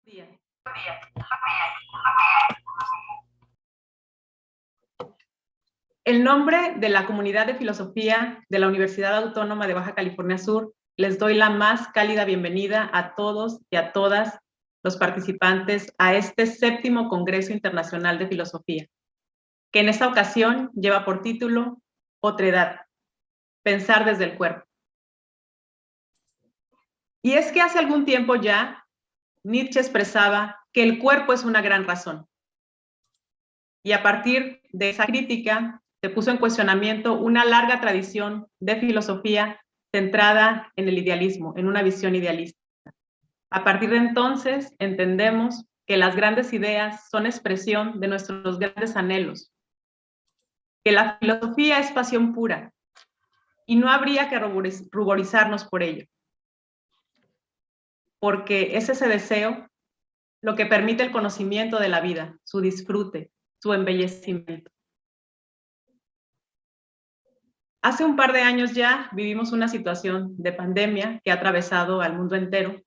Día. El nombre de la Comunidad de Filosofía de la Universidad Autónoma de Baja California Sur, les doy la más cálida bienvenida a todos y a todas los participantes a este 7º Congreso Internacional de Filosofía, que en esta ocasión lleva por título Otredad, pensar desde el cuerpo. Y es que hace algún tiempo ya, Nietzsche expresaba que el cuerpo es una gran razón. Y a partir de esa crítica, se puso en cuestionamiento una larga tradición de filosofía centrada en el idealismo, en una visión idealista. A partir de entonces, entendemos que las grandes ideas son expresión de nuestros grandes anhelos, que la filosofía es pasión pura y no habría que ruborizarnos por ello, porque es ese deseo lo que permite el conocimiento de la vida, su disfrute, su embellecimiento. Hace un par de años ya vivimos una situación de pandemia que ha atravesado al mundo entero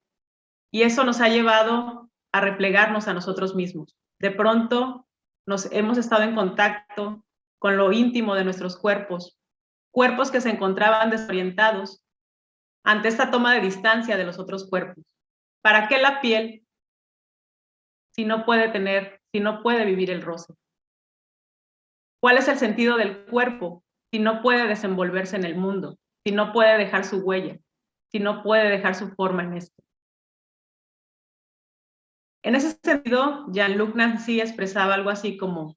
y eso nos ha llevado a replegarnos a nosotros mismos. De pronto nos hemos estado en contacto con lo íntimo de nuestros cuerpos, cuerpos que se encontraban desorientados ante esta toma de distancia de los otros cuerpos. ¿Para qué la piel si no puede vivir el roce? ¿Cuál es el sentido del cuerpo si no puede desenvolverse en el mundo, si no puede dejar su huella, si no puede dejar su forma en esto? En ese sentido, Jean-Luc Nancy expresaba algo así como: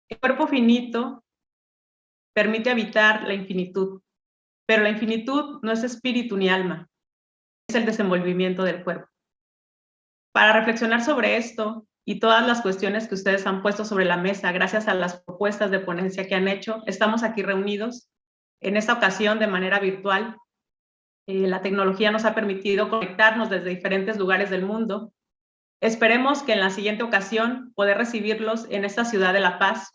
el cuerpo finito permite habitar la infinitud, pero la infinitud no es espíritu ni alma, es el desenvolvimiento del cuerpo. Para reflexionar sobre esto y todas las cuestiones que ustedes han puesto sobre la mesa gracias a las propuestas de ponencia que han hecho, estamos aquí reunidos en esta ocasión de manera virtual. La tecnología nos ha permitido conectarnos desde diferentes lugares del mundo. Esperemos que en la siguiente ocasión poder recibirlos en esta ciudad de La Paz,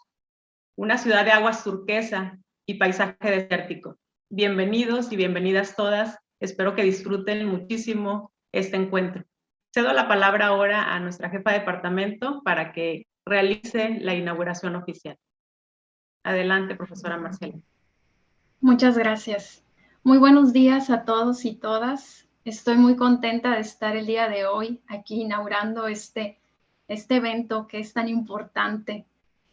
una ciudad de aguas turquesa y paisaje desértico. Bienvenidos y bienvenidas todas. Espero que disfruten muchísimo este encuentro. Cedo la palabra ahora a nuestra jefa de departamento para que realice la inauguración oficial. Adelante, profesora Marcela. Muchas gracias. Muy buenos días a todos y todas. Estoy muy contenta de estar el día de hoy aquí inaugurando este evento que es tan importante.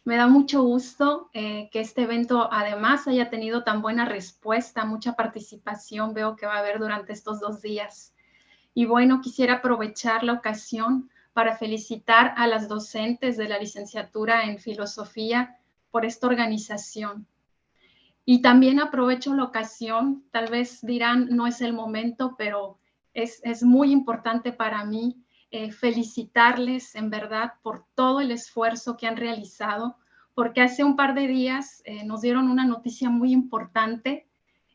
Me da mucho gusto que este evento además haya tenido tan buena respuesta, mucha participación veo que va a haber durante estos 2 días. Y bueno, quisiera aprovechar la ocasión para felicitar a las docentes de la licenciatura en Filosofía por esta organización. Y también aprovecho la ocasión, tal vez dirán, no es el momento, pero es muy importante para mí felicitarles en verdad por todo el esfuerzo que han realizado, porque hace un par de días nos dieron una noticia muy importante.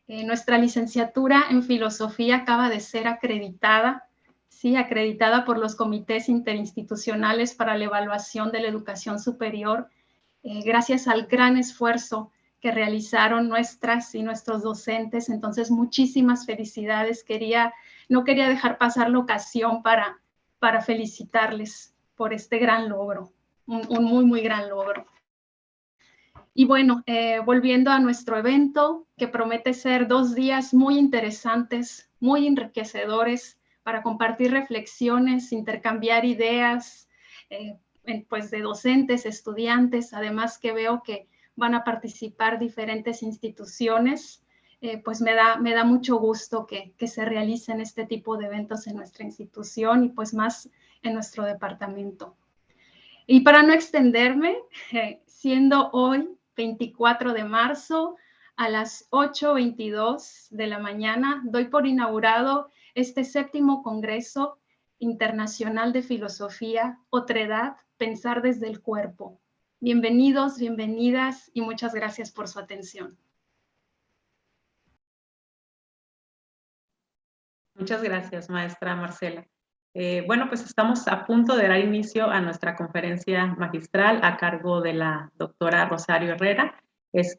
Nuestra licenciatura en Filosofía acaba de ser acreditada, sí, acreditada por los comités interinstitucionales para la evaluación de la educación superior, gracias al gran esfuerzo que realizaron nuestras y nuestros docentes. Entonces, muchísimas felicidades. No quería dejar pasar la ocasión para felicitarles por este gran logro, un muy, muy gran logro. Y bueno, volviendo a nuestro evento, que promete ser 2 días muy interesantes, muy enriquecedores para compartir reflexiones, intercambiar ideas, pues de docentes, estudiantes, además que veo que van a participar diferentes instituciones, pues me da mucho gusto que se realicen este tipo de eventos en nuestra institución y pues más en nuestro departamento. Y para no extenderme, siendo hoy 24 de marzo a las 8:22 de la mañana, doy por inaugurado este 7º Congreso Internacional de Filosofía, Otredad, pensar desde el cuerpo. Bienvenidos, bienvenidas y muchas gracias por su atención. Muchas gracias, maestra Marcela. Bueno, pues estamos a punto de dar inicio a nuestra conferencia magistral a cargo de la doctora Rosario Herrera.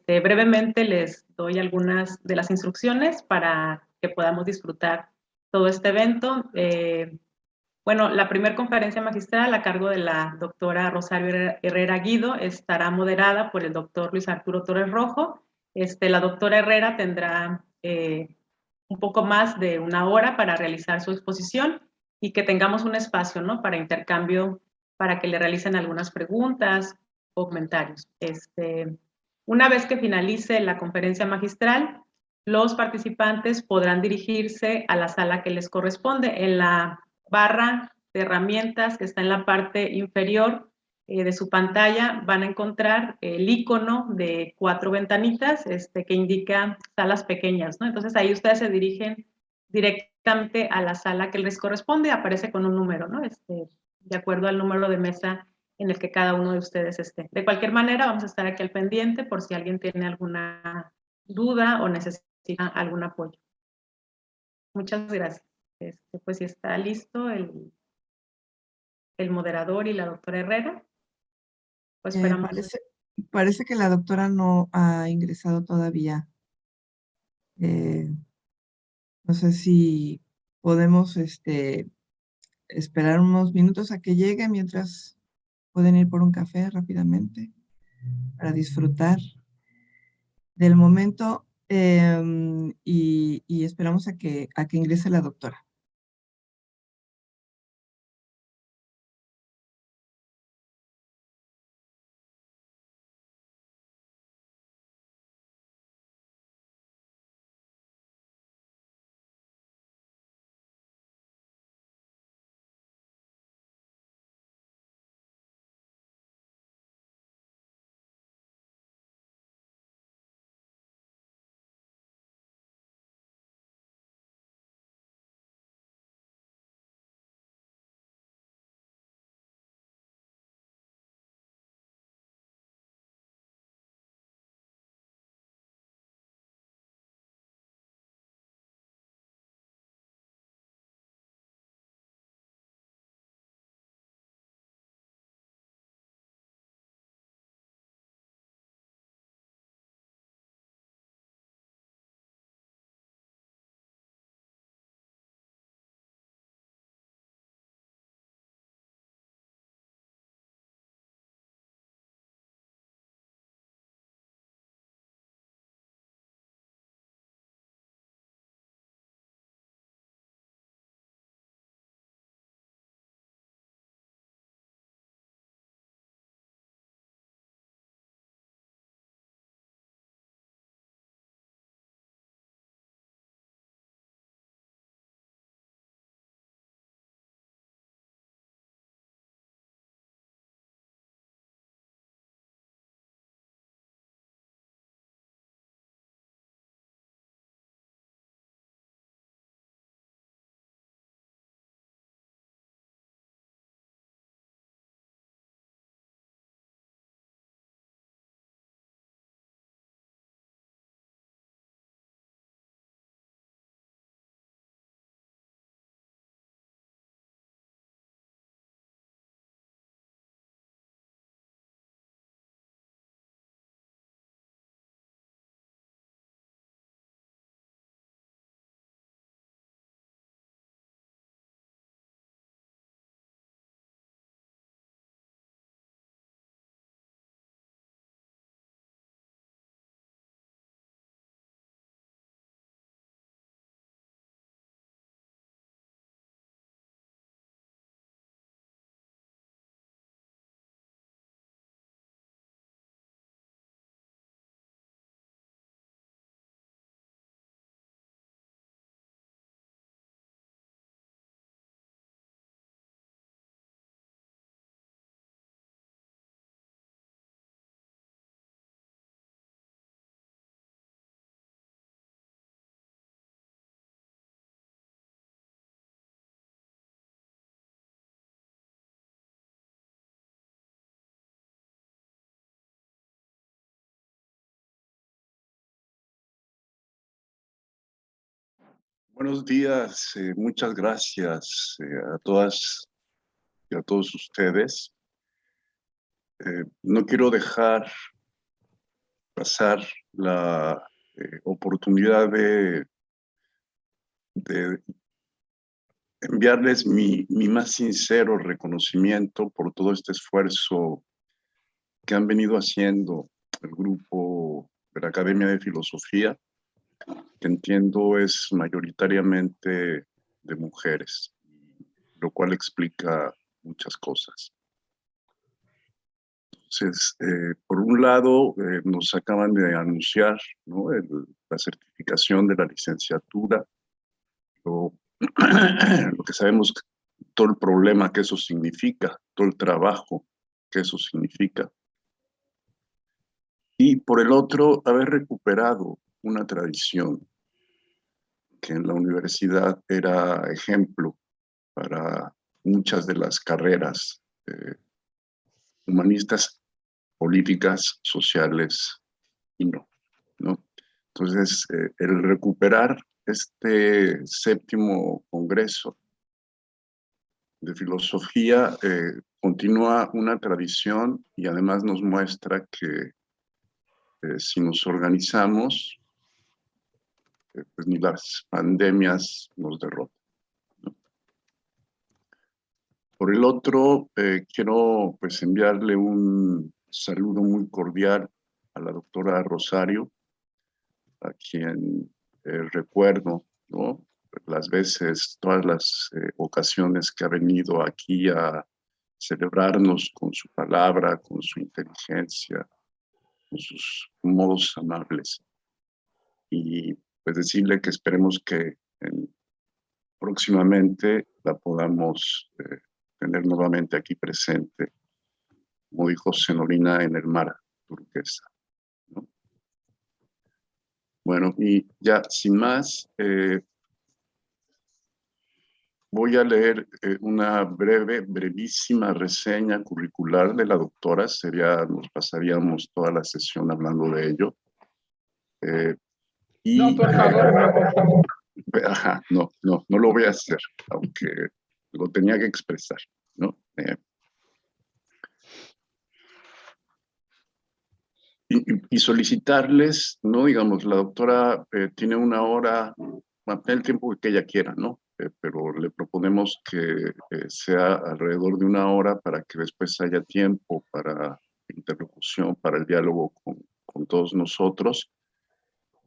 Brevemente les doy algunas de las instrucciones para que podamos disfrutar todo este evento. Bueno, la primera conferencia magistral a cargo de la doctora Rosario Herrera Guido estará moderada por el doctor Luis Arturo Torres Rojo. La doctora Herrera tendrá un poco más de una hora para realizar su exposición y que tengamos un espacio, ¿no?, para intercambio, para que le realicen algunas preguntas o comentarios. Una vez que finalice la conferencia magistral, los participantes podrán dirigirse a la sala que les corresponde. En la barra de herramientas que está en la parte inferior de su pantalla van a encontrar el icono de 4 ventanitas que indica salas pequeñas, ¿no? Entonces ahí ustedes se dirigen directamente a la sala que les corresponde, aparece con un número, ¿no? De acuerdo al número de mesa en el que cada uno de ustedes esté. De cualquier manera, vamos a estar aquí al pendiente por si alguien tiene alguna duda o necesita algún apoyo. Muchas gracias. Pues si está listo el moderador y la doctora Herrera, pues esperamos. Parece que la doctora no ha ingresado todavía. No sé si podemos esperar unos minutos a que llegue mientras pueden ir por un café rápidamente para disfrutar del momento y esperamos a que ingrese la doctora. Buenos días, muchas gracias a todas y a todos ustedes. No quiero dejar pasar la oportunidad de enviarles mi más sincero reconocimiento por todo este esfuerzo que han venido haciendo el grupo de la Academia de Filosofía, que entiendo es mayoritariamente de mujeres, lo cual explica muchas cosas. Entonces, por un lado, nos acaban de anunciar, ¿no?, la certificación de la licenciatura, lo que sabemos, todo el problema que eso significa, todo el trabajo que eso significa. Y por el otro, haber recuperado una tradición que en la universidad era ejemplo para muchas de las carreras humanistas, políticas, sociales y no. Entonces, el recuperar este 7º Congreso de Filosofía continúa una tradición y además nos muestra que si nos organizamos, pues ni las pandemias nos derrotan, ¿no? Por el otro, quiero pues enviarle un saludo muy cordial a la doctora Rosario, a quien recuerdo, ¿no?, las veces, todas las ocasiones que ha venido aquí a celebrarnos con su palabra, con su inteligencia, con sus modos amables. Y pues decirle que esperemos que próximamente la podamos tener nuevamente aquí presente, como dijo Senorina, en el mar turquesa, ¿no? Bueno, y ya sin más, voy a leer una brevísima reseña curricular de la doctora. Nos pasaríamos toda la sesión hablando de ello. No, por favor, no, por favor. Ajá, no lo voy a hacer, aunque lo tenía que expresar, ¿no? Y solicitarles, ¿no? Digamos, la doctora tiene 1 hora, el tiempo que ella quiera, ¿no? Pero le proponemos que sea alrededor de 1 hora para que después haya tiempo para interlocución, para el diálogo con todos nosotros.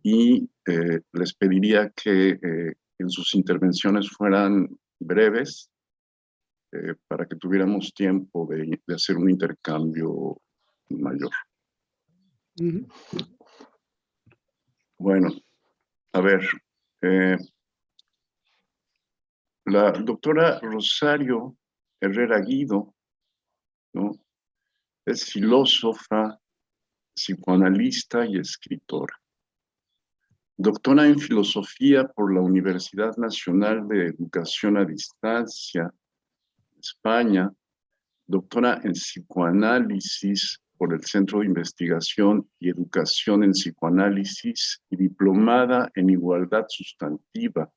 Y les pediría que en sus intervenciones fueran breves para que tuviéramos tiempo de hacer un intercambio mayor. Bueno, a ver, la doctora Rosario Herrera Guido, ¿no?, es filósofa, psicoanalista y escritora. Doctora en Filosofía por la Universidad Nacional de Educación a Distancia, España. Doctora en Psicoanálisis por el Centro de Investigación y Educación en Psicoanálisis y diplomada en Igualdad Sustantiva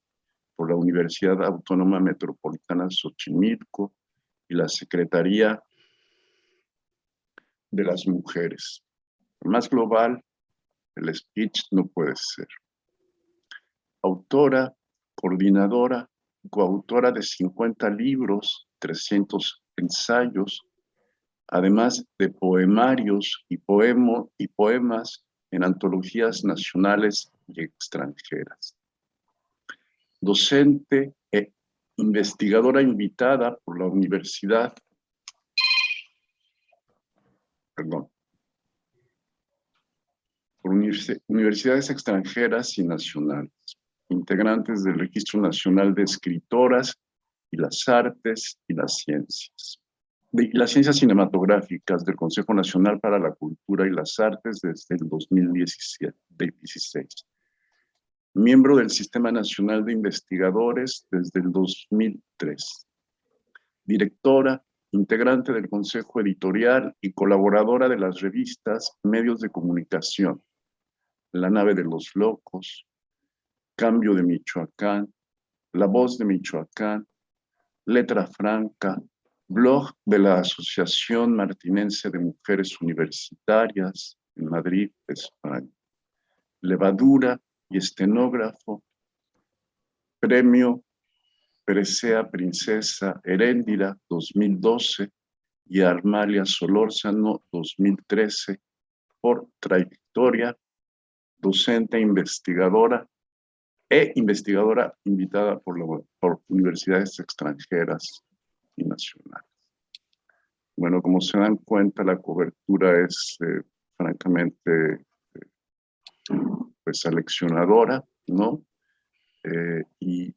por la Universidad Autónoma Metropolitana Xochimilco y la Secretaría de las Mujeres. Más global, el speech no puede ser. Autora, coordinadora, coautora de 50 libros, 300 ensayos, además de poemarios y poemas en antologías nacionales y extranjeras. Docente e investigadora invitada por la universidades extranjeras y nacionales, integrantes del Registro Nacional de Escritoras y las Artes y las Ciencias. Y las Ciencias Cinematográficas del Consejo Nacional para la Cultura y las Artes desde el 2016. Miembro del Sistema Nacional de Investigadores desde el 2003. Directora, integrante del Consejo Editorial y colaboradora de las revistas Medios de Comunicación, La Nave de los Locos, Cambio de Michoacán, La Voz de Michoacán, Letra Franca, blog de la Asociación Martinense de Mujeres Universitarias en Madrid, España. Levadura y estenógrafo, premio Presea Princesa Heréndira 2012 y Armalia Solórzano 2013 por trayectoria, docente investigadora invitada por universidades extranjeras y nacionales. Bueno, como se dan cuenta, la cobertura es francamente pues aleccionadora, ¿no? Y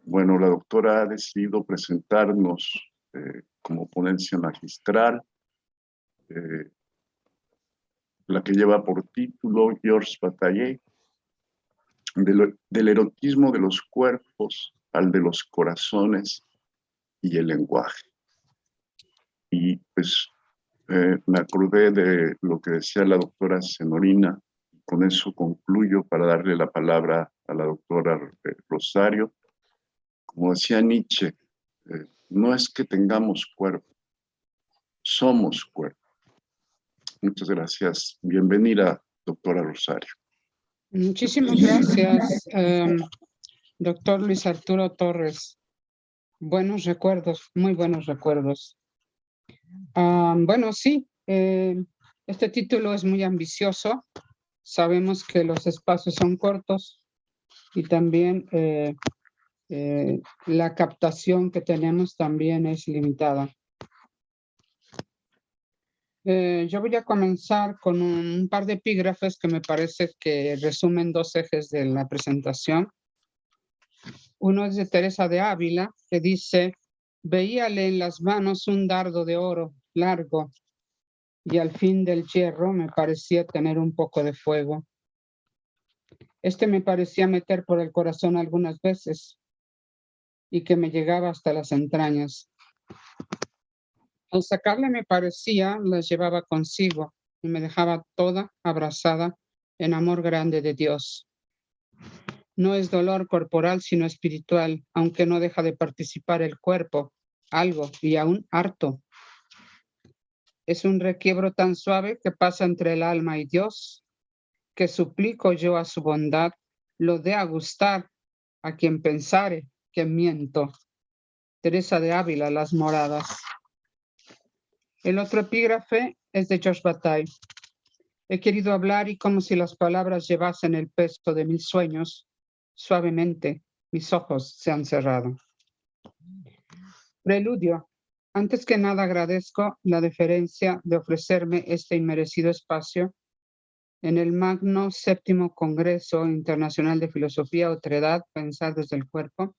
bueno, la doctora ha decidido presentarnos como ponencia magistral, la que lleva por título Georges Bataillé, del erotismo de los cuerpos al de los corazones y el lenguaje. Y pues me acordé de lo que decía la doctora Senorina, y con eso concluyo para darle la palabra a la doctora Rosario. Como decía Nietzsche, no es que tengamos cuerpo, somos cuerpo. Muchas gracias. Bienvenida, doctora Rosario. Muchísimas gracias, doctor Luis Arturo Torres. Buenos recuerdos, muy buenos recuerdos. Bueno, sí, este título es muy ambicioso. Sabemos que los espacios son cortos y también la captación que tenemos también es limitada. Yo voy a comenzar con un par de epígrafes que me parece que resumen dos ejes de la presentación. Uno es de Teresa de Ávila, que dice: veíale en las manos un dardo de oro largo, y al fin del hierro me parecía tener un poco de fuego. Este me parecía meter por el corazón algunas veces, y que me llegaba hasta las entrañas. Al sacarle me parecía las llevaba consigo, y me dejaba toda abrazada en amor grande de Dios. No es dolor corporal, sino espiritual, aunque no deja de participar el cuerpo, algo y aún harto. Es un requiebro tan suave que pasa entre el alma y Dios, que suplico yo a su bondad lo dé a gustar a quien pensare que miento. Teresa de Ávila, Las Moradas. El otro epígrafe es de Georges Bataille. He querido hablar y como si las palabras llevasen el peso de 1000 sueños, suavemente mis ojos se han cerrado. Preludio. Antes que nada agradezco la deferencia de ofrecerme este inmerecido espacio en el magno 7º Congreso Internacional de Filosofía, Otredad, Pensar desde el Cuerpo.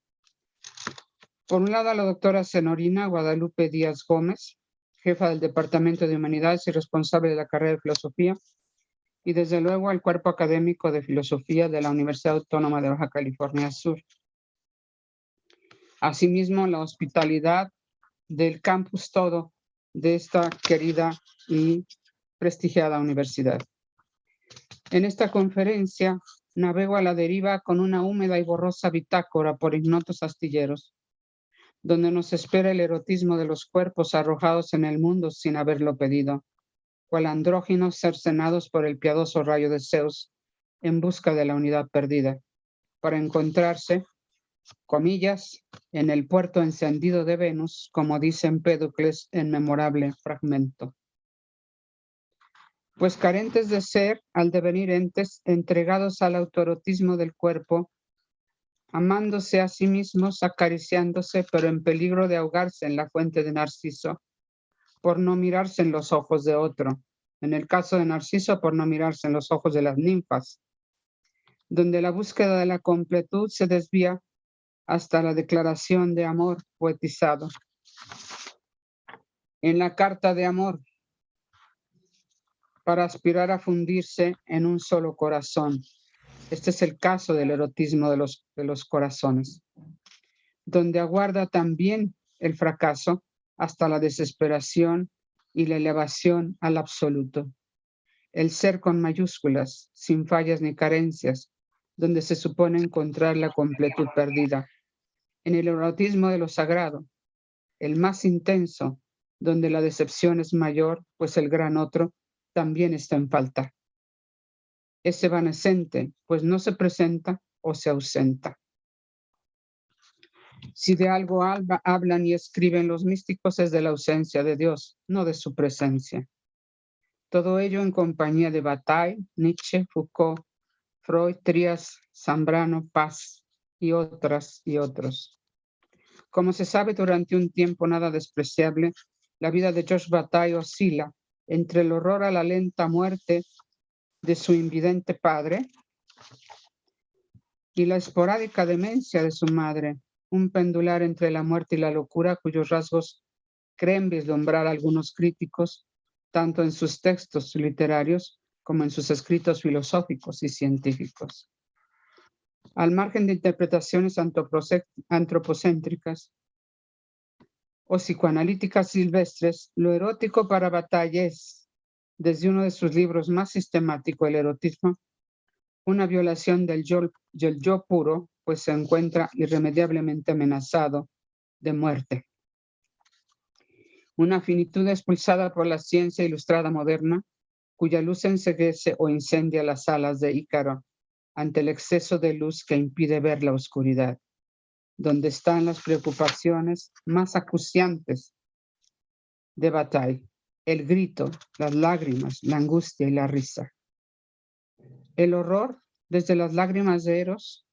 Por un lado, a la doctora Senorina Guadalupe Díaz Gómez, jefa del Departamento de Humanidades y responsable de la carrera de Filosofía, y desde luego al Cuerpo Académico de Filosofía de la Universidad Autónoma de Baja California Sur. Asimismo, la hospitalidad del campus todo de esta querida y prestigiada universidad. En esta conferencia navego a la deriva con una húmeda y borrosa bitácora por ignotos astilleros, donde nos espera el erotismo de los cuerpos arrojados en el mundo sin haberlo pedido, cual andróginos cercenados por el piadoso rayo de Zeus en busca de la unidad perdida, para encontrarse, comillas, en el puerto encendido de Venus, como dice Empédocles en memorable fragmento. Pues carentes de ser, al devenir entes, entregados al autoerotismo del cuerpo, amándose a sí mismos, acariciándose, pero en peligro de ahogarse en la fuente de Narciso, por no mirarse en los ojos de otro. En el caso de Narciso, por no mirarse en los ojos de las ninfas, donde la búsqueda de la completud se desvía hasta la declaración de amor poetizado. En la carta de amor, para aspirar a fundirse en un solo corazón. Este es el caso del erotismo de los corazones, donde aguarda también el fracaso hasta la desesperación y la elevación al absoluto. El ser con mayúsculas, sin fallas ni carencias, donde se supone encontrar la completud perdida. En el erotismo de lo sagrado, el más intenso, donde la decepción es mayor, pues el gran otro también está en falta. Es evanescente, pues no se presenta o se ausenta. Si de algo hablan y escriben los místicos es de la ausencia de Dios, no de su presencia. Todo ello en compañía de Bataille, Nietzsche, Foucault, Freud, Trías, Zambrano, Paz y otras y otros. Como se sabe, durante un tiempo nada despreciable, la vida de Georges Bataille oscila entre el horror a la lenta muerte de su invidente padre y la esporádica demencia de su madre, un pendular entre la muerte y la locura cuyos rasgos creen vislumbrar algunos críticos, tanto en sus textos literarios como en sus escritos filosóficos y científicos. Al margen de interpretaciones antropocéntricas o psicoanalíticas silvestres, lo erótico para Bataille es, desde uno de sus libros más sistemático, El erotismo, una violación del yo puro, pues se encuentra irremediablemente amenazado de muerte. Una finitud expulsada por la ciencia ilustrada moderna, cuya luz enceguece o incendia las alas de Ícaro ante el exceso de luz que impide ver la oscuridad, donde están las preocupaciones más acuciantes de Bataille, el grito, las lágrimas, la angustia y la risa. El horror, desde las lágrimas de Eros,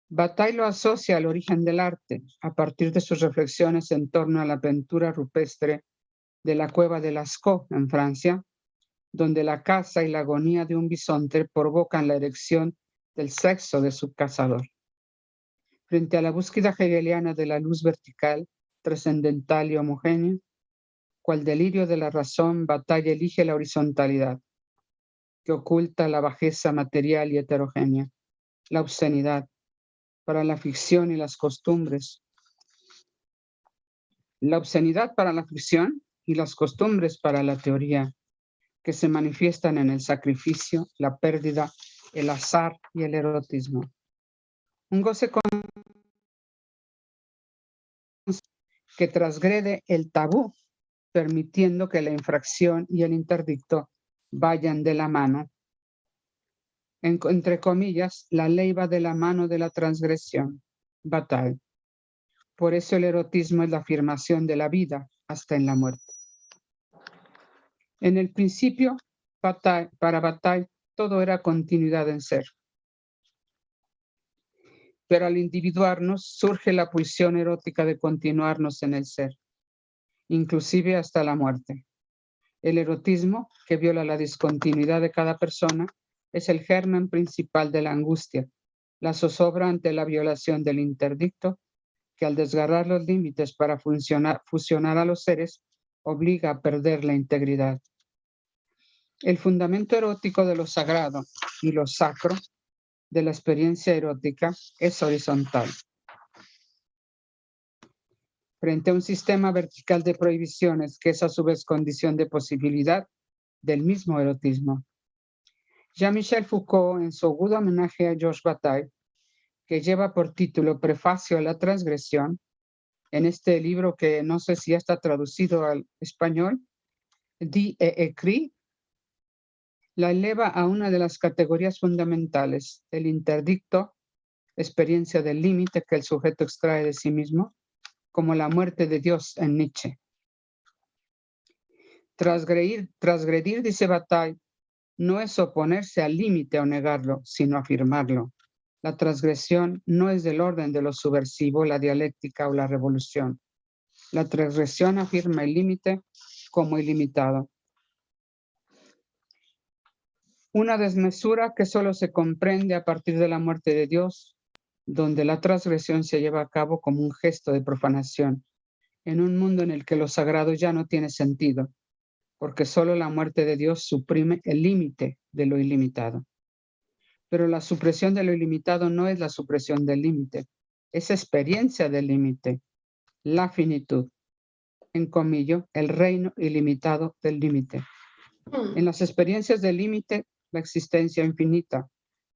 Bataille lo asocia al origen del arte, a partir de sus reflexiones en torno a la pintura rupestre de la cueva de Lascaux, en Francia, donde la caza y la agonía de un bisonte provocan la erección del sexo de su cazador. Frente a la búsqueda hegeliana de la luz vertical, trascendental y homogénea, cual delirio de la razón, Bataille elige la horizontalidad, que oculta la bajeza material y heterogénea, la obscenidad, para la ficción y las costumbres. La obscenidad para la ficción y las costumbres para la teoría, que se manifiestan en el sacrificio, la pérdida, el azar y el erotismo. Un goce que transgrede el tabú, permitiendo que la infracción y el interdicto vayan de la mano. Entre comillas, la ley va de la mano de la transgresión. Bataille. Por eso el erotismo es la afirmación de la vida hasta en la muerte. En el principio, para Bataille, todo era continuidad en ser. Pero al individuarnos surge la pulsión erótica de continuarnos en el ser, inclusive hasta la muerte. El erotismo, que viola la discontinuidad de cada persona, es el germen principal de la angustia, la zozobra ante la violación del interdicto, que al desgarrar los límites para fusionar a los seres, obliga a perder la integridad. El fundamento erótico de lo sagrado y lo sacro de la experiencia erótica es horizontal. Frente a un sistema vertical de prohibiciones que es a su vez condición de posibilidad del mismo erotismo. Jean-Michel Foucault, en su agudo homenaje a Georges Bataille, que lleva por título Prefacio a la transgresión, en este libro que no sé si ya está traducido al español, Dit et écrit, la eleva a una de las categorías fundamentales, el interdicto, experiencia del límite que el sujeto extrae de sí mismo, como la muerte de Dios en Nietzsche. Transgredir, dice Bataille, no es oponerse al límite o negarlo, sino afirmarlo. La transgresión no es del orden de lo subversivo, la dialéctica o la revolución. La transgresión afirma el límite como ilimitado. Una desmesura que solo se comprende a partir de la muerte de Dios, donde la transgresión se lleva a cabo como un gesto de profanación, en un mundo en el que lo sagrado ya no tiene sentido, porque solo la muerte de Dios suprime el límite de lo ilimitado. Pero la supresión de lo ilimitado no es la supresión del límite, es experiencia del límite, la finitud, en comillo, el reino ilimitado del límite. En las experiencias del límite, la existencia infinita,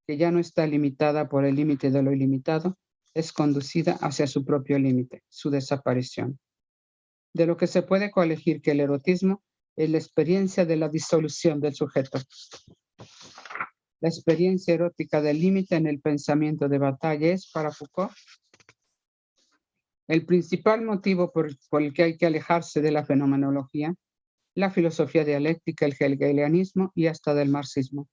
que ya no está limitada por el límite de lo ilimitado, es conducida hacia su propio límite, su desaparición. De lo que se puede colegir que el erotismo es la experiencia de la disolución del sujeto. La experiencia erótica del límite en el pensamiento de Bataille es, para Foucault, El principal motivo por el que hay que alejarse de la fenomenología, la filosofía dialéctica, el hegelianismo y hasta del marxismo,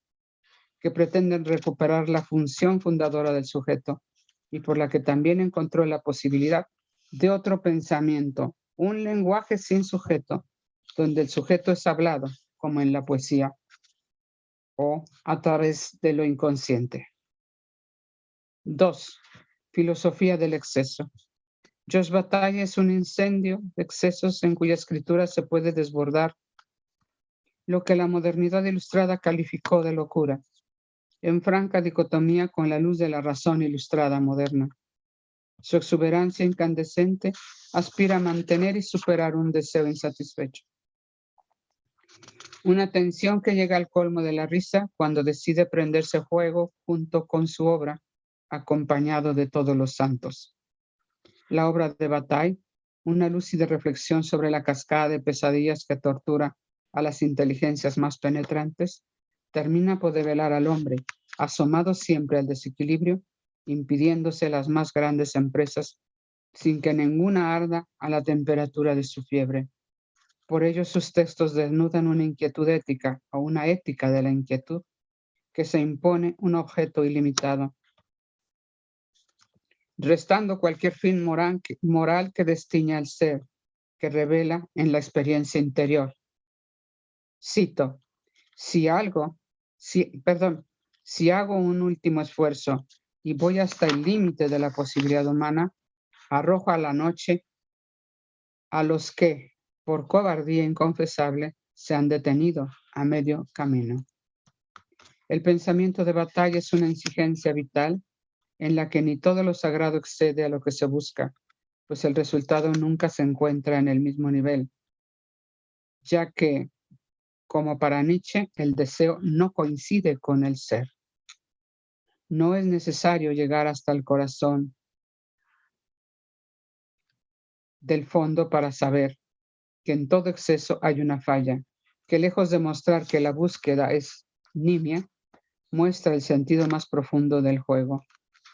que pretenden recuperar la función fundadora del sujeto y por la que también encontró la posibilidad de otro pensamiento, un lenguaje sin sujeto, donde el sujeto es hablado, como en la poesía, o a través de lo inconsciente. 2. Filosofía del exceso. Josh Bataille es un incendio de excesos en cuya escritura se puede desbordar lo que la modernidad ilustrada calificó de locura, en franca dicotomía con la luz de la razón ilustrada moderna. Su exuberancia incandescente aspira a mantener y superar un deseo insatisfecho. Una tensión que llega al colmo de la risa cuando decide prenderse fuego junto con su obra, acompañado de todos los santos. La obra de Bataille, una lúcida reflexión sobre la cascada de pesadillas que tortura a las inteligencias más penetrantes, termina por develar al hombre, asomado siempre al desequilibrio, impidiéndose las más grandes empresas sin que ninguna arda a la temperatura de su fiebre. Por ello sus textos desnudan una inquietud ética o una ética de la inquietud que se impone un objeto ilimitado, restando cualquier fin moral que destiña al ser, que revela en la experiencia interior. Cito, si hago un último esfuerzo y voy hasta el límite de la posibilidad humana, arrojo a la noche a los que, por cobardía inconfesable, se han detenido a medio camino. El pensamiento de Bataille es una exigencia vital en la que ni todo lo sagrado excede a lo que se busca, pues el resultado nunca se encuentra en el mismo nivel, ya que, como para Nietzsche, el deseo no coincide con el ser. No es necesario llegar hasta el corazón del fondo para saber que en todo exceso hay una falla, que lejos de mostrar que la búsqueda es nimia, muestra el sentido más profundo del juego,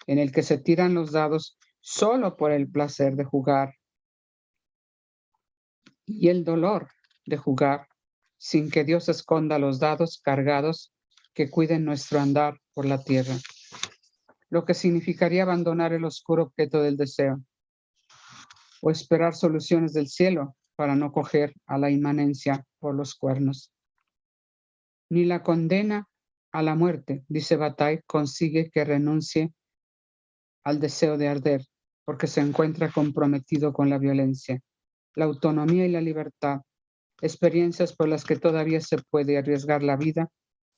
en el que se tiran los dados solo por el placer de jugar y el dolor de jugar, sin que Dios esconda los dados cargados que cuiden nuestro andar por la tierra, lo que significaría abandonar el oscuro objeto del deseo, o esperar soluciones del cielo para no coger a la inmanencia por los cuernos. Ni la condena a la muerte, dice Bataille, consigue que renuncie al deseo de arder, porque se encuentra comprometido con la violencia, la autonomía y la libertad, experiencias por las que todavía se puede arriesgar la vida,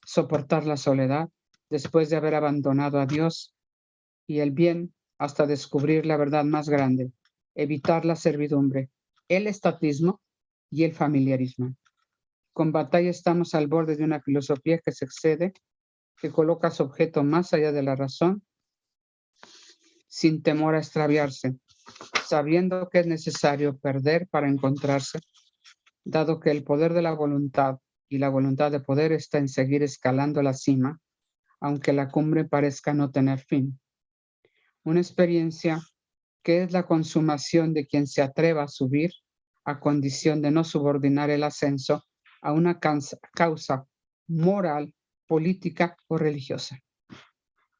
soportar la soledad, después de haber abandonado a Dios y el bien hasta descubrir la verdad más grande, evitar la servidumbre, el estatismo y el familiarismo. Con Bataille estamos al borde de una filosofía que se excede, que coloca su objeto más allá de la razón, sin temor a extraviarse, sabiendo que es necesario perder para encontrarse, dado que el poder de la voluntad y la voluntad de poder está en seguir escalando la cima, aunque la cumbre parezca no tener fin. Una experiencia que es la consumación de quien se atreva a subir a condición de no subordinar el ascenso a una causa moral, política o religiosa.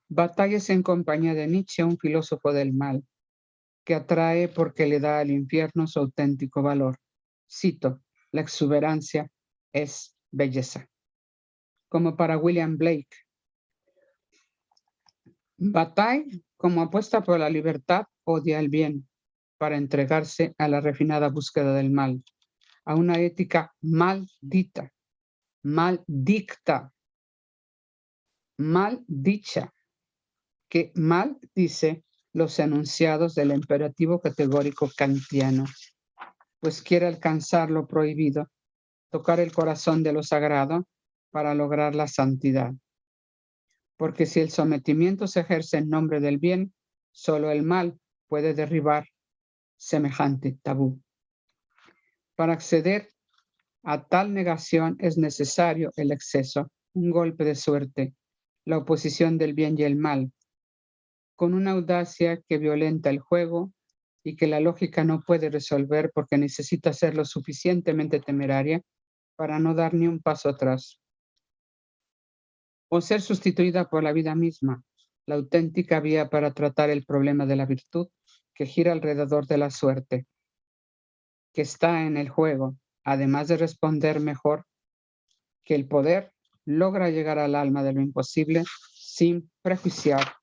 Bataille es en compañía de Nietzsche, un filósofo del mal, que atrae porque le da al infierno su auténtico valor. Cito, la exuberancia es belleza. Como para William Blake. Bataille, como apuesta por la libertad, odia el bien, para entregarse a la refinada búsqueda del mal, a una ética maldita, maldicta, maldicha, que maldice los enunciados del imperativo categórico kantiano, pues quiere alcanzar lo prohibido, tocar el corazón de lo sagrado para lograr la santidad. Porque si el sometimiento se ejerce en nombre del bien, solo el mal puede derribar semejante tabú. Para acceder a tal negación es necesario el exceso, un golpe de suerte, la oposición del bien y el mal, con una audacia que violenta el juego y que la lógica no puede resolver porque necesita ser lo suficientemente temeraria para no dar ni un paso atrás. O ser sustituida por la vida misma, la auténtica vía para tratar el problema de la virtud que gira alrededor de la suerte, que está en el juego, además de responder mejor que el poder logra llegar al alma de lo imposible sin prejuiciar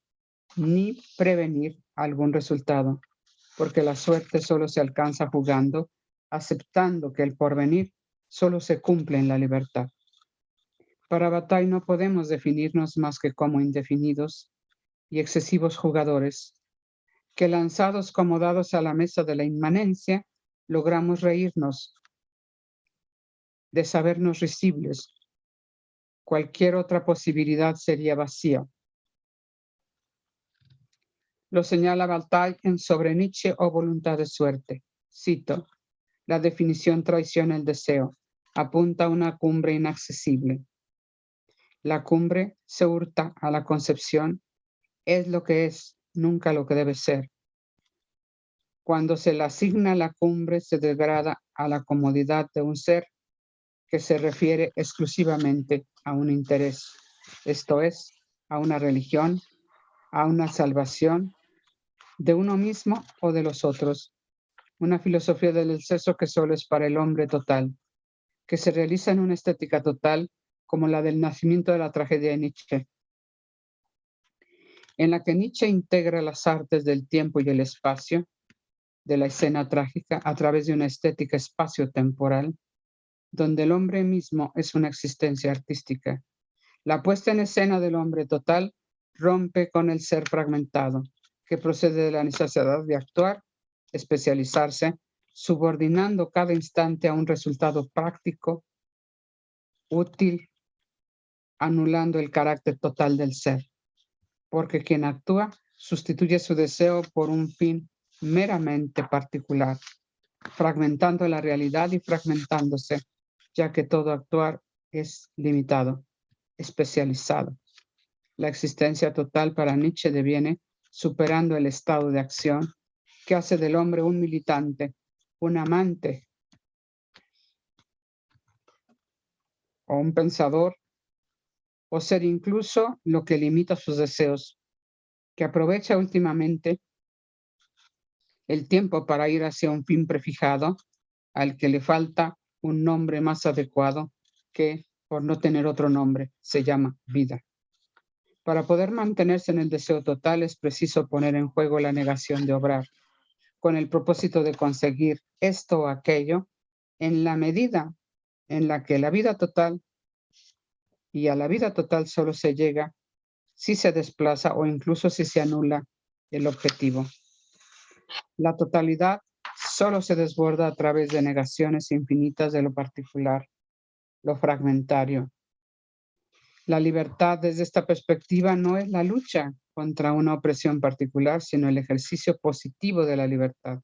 ni prevenir algún resultado, porque la suerte solo se alcanza jugando, aceptando que el porvenir solo se cumple en la libertad. Para Bataille no podemos definirnos más que como indefinidos y excesivos jugadores, que lanzados como dados a la mesa de la inmanencia, logramos reírnos, de sabernos risibles. Cualquier otra posibilidad sería vacía. Lo señala Bataille en Sobre Nietzsche o Voluntad de Suerte. Cito: la definición traiciona el deseo, apunta a una cumbre inaccesible. La cumbre se hurta a la concepción, es lo que es, nunca lo que debe ser. Cuando se le asigna la cumbre, se degrada a la comodidad de un ser que se refiere exclusivamente a un interés, esto es, a una religión, a una salvación de uno mismo o de los otros, una filosofía del exceso que solo es para el hombre total, que se realiza en una estética total como la del nacimiento de la tragedia de Nietzsche, en la que Nietzsche integra las artes del tiempo y el espacio, de la escena trágica, a través de una estética espacio-temporal, donde el hombre mismo es una existencia artística. La puesta en escena del hombre total rompe con el ser fragmentado, que procede de la necesidad de actuar, especializarse, subordinando cada instante a un resultado práctico, útil, anulando el carácter total del ser. Porque quien actúa sustituye su deseo por un fin meramente particular, fragmentando la realidad y fragmentándose, ya que todo actuar es limitado, especializado. La existencia total para Nietzsche deviene, superando el estado de acción, que hace del hombre un militante, un amante o un pensador, o ser incluso lo que limita sus deseos, que aprovecha últimamente el tiempo para ir hacia un fin prefijado, al que le falta un nombre más adecuado, que, por no tener otro nombre, se llama vida. Para poder mantenerse en el deseo total es preciso poner en juego la negación de obrar, con el propósito de conseguir esto o aquello, en la medida en la que la vida total, y a la vida total solo se llega si se desplaza o incluso si se anula el objetivo. La totalidad solo se desborda a través de negaciones infinitas de lo particular, lo fragmentario. La libertad desde esta perspectiva no es la lucha contra una opresión particular, sino el ejercicio positivo de la libertad.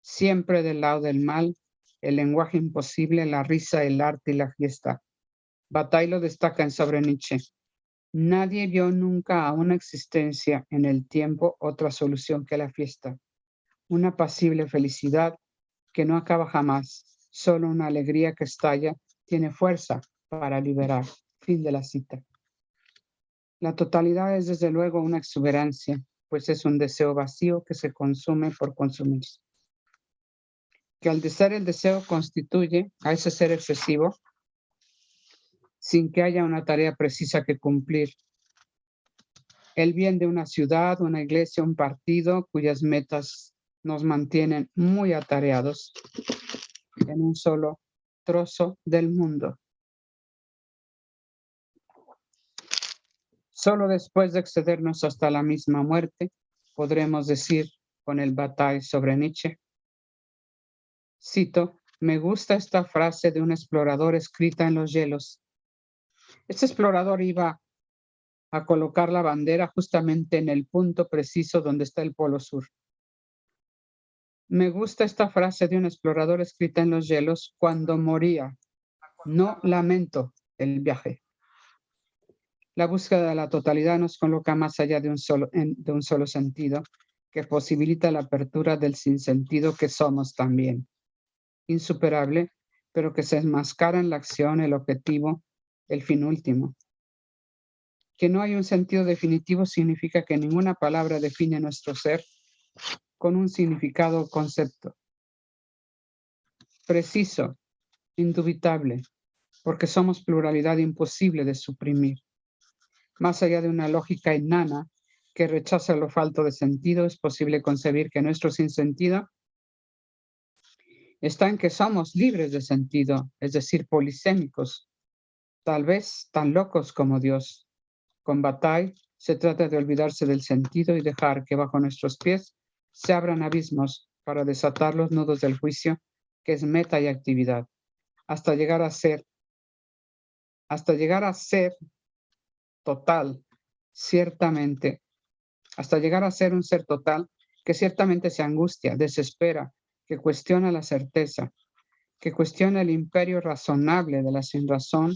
Siempre del lado del mal, el lenguaje imposible, la risa, el arte y la fiesta. Bataille lo destaca en Sobre Nietzsche. Nadie vio nunca a una existencia en el tiempo otra solución que la fiesta. Una apacible felicidad que no acaba jamás. Solo una alegría que estalla tiene fuerza para liberar. Fin de la cita. La totalidad es desde luego una exuberancia, pues es un deseo vacío que se consume por consumirse. Que al ser el deseo constituye a ese ser excesivo sin que haya una tarea precisa que cumplir. El bien de una ciudad, una iglesia, un partido, cuyas metas nos mantienen muy atareados en un solo trozo del mundo. Solo después de excedernos hasta la misma muerte, podremos decir con el Bataille sobre Nietzsche. Cito: me gusta esta frase de un explorador escrita en los hielos. Este explorador iba a colocar la bandera justamente en el punto preciso donde está el Polo Sur. Me gusta esta frase de un explorador escrita en los hielos cuando moría. No lamento el viaje. La búsqueda de la totalidad nos coloca más allá de un solo sentido que posibilita la apertura del sinsentido que somos también. Insuperable, pero que se enmascara en la acción, el objetivo, el fin último. Que no hay un sentido definitivo significa que ninguna palabra define nuestro ser con un significado o concepto preciso, indubitable, porque somos pluralidad imposible de suprimir. Más allá de una lógica inana que rechaza lo falto de sentido, es posible concebir que nuestro sinsentido está en que somos libres de sentido, es decir, polisémicos, tal vez tan locos como Dios. Con Bataille se trata de olvidarse del sentido y dejar que bajo nuestros pies se abran abismos para desatar los nudos del juicio, que es meta y actividad, hasta llegar a ser total, ciertamente, hasta llegar a ser un ser total que ciertamente se angustia, desespera, que cuestiona la certeza, que cuestiona el imperio razonable de la sinrazón,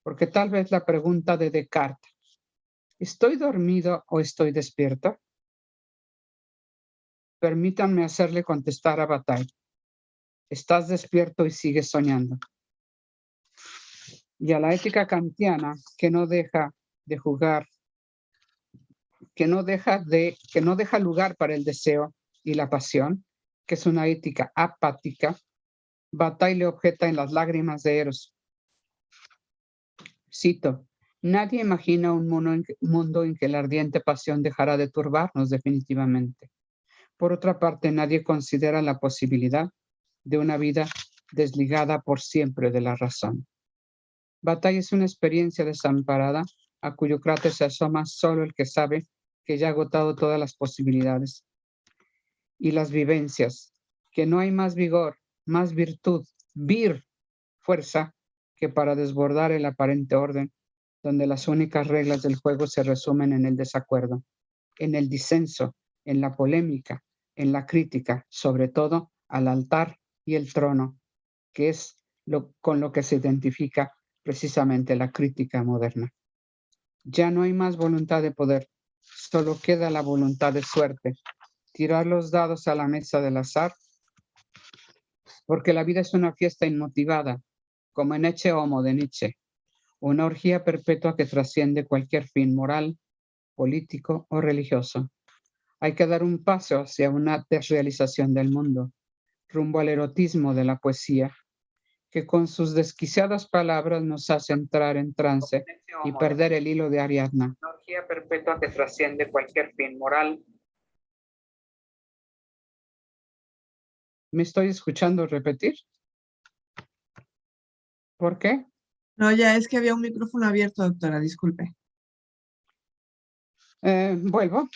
porque tal vez la pregunta de Descartes, ¿estoy dormido o estoy despierto? Permítanme hacerle contestar a Bataille, estás despierto y sigues soñando. Y a la ética kantiana, que no deja de jugar, que no deja lugar para el deseo y la pasión, que es una ética apática, Bataille le objeta en las lágrimas de Eros. Cito, nadie imagina un mundo en que la ardiente pasión dejará de turbarnos definitivamente. Por otra parte, nadie considera la posibilidad de una vida desligada por siempre de la razón. Bataille es una experiencia desamparada a cuyo cráter se asoma solo el que sabe que ya ha agotado todas las posibilidades y las vivencias, que no hay más vigor, más virtud, fuerza, que para desbordar el aparente orden, donde las únicas reglas del juego se resumen en el desacuerdo, en el disenso, en la polémica, en la crítica, sobre todo al altar y el trono, que es con lo que se identifica precisamente la crítica moderna. Ya no hay más voluntad de poder, solo queda la voluntad de suerte, tirar los dados a la mesa del azar, porque la vida es una fiesta inmotivada, como en Ecce Homo de Nietzsche, una orgía perpetua que trasciende cualquier fin moral, político o religioso. Hay que dar un paso hacia una desrealización del mundo, rumbo al erotismo de la poesía, que con sus desquiciadas palabras nos hace entrar en trance y perder el hilo de Ariadna. Una orgía perpetua que trasciende cualquier fin moral. ¿Me estoy escuchando repetir? ¿Por qué? No, ya es que había un micrófono abierto, doctora, disculpe. Vuelvo.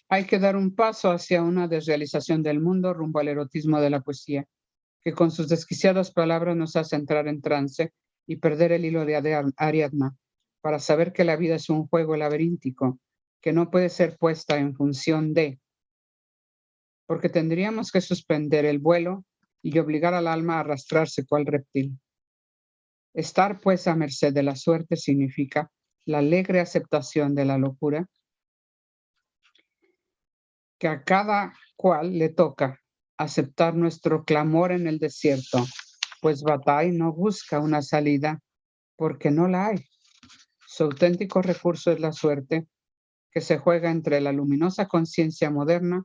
Hay que dar un paso hacia una desrealización del mundo rumbo al erotismo de la poesía, que con sus desquiciadas palabras nos hace entrar en trance y perder el hilo de Ariadna, para saber que la vida es un juego laberíntico, que no puede ser puesta en función de, porque tendríamos que suspender el vuelo y obligar al alma a arrastrarse cual reptil. Estar pues a merced de la suerte significa la alegre aceptación de la locura, que a cada cual le toca aceptar nuestro clamor en el desierto, pues Bataille no busca una salida porque no la hay. Su auténtico recurso es la suerte, que se juega entre la luminosa conciencia moderna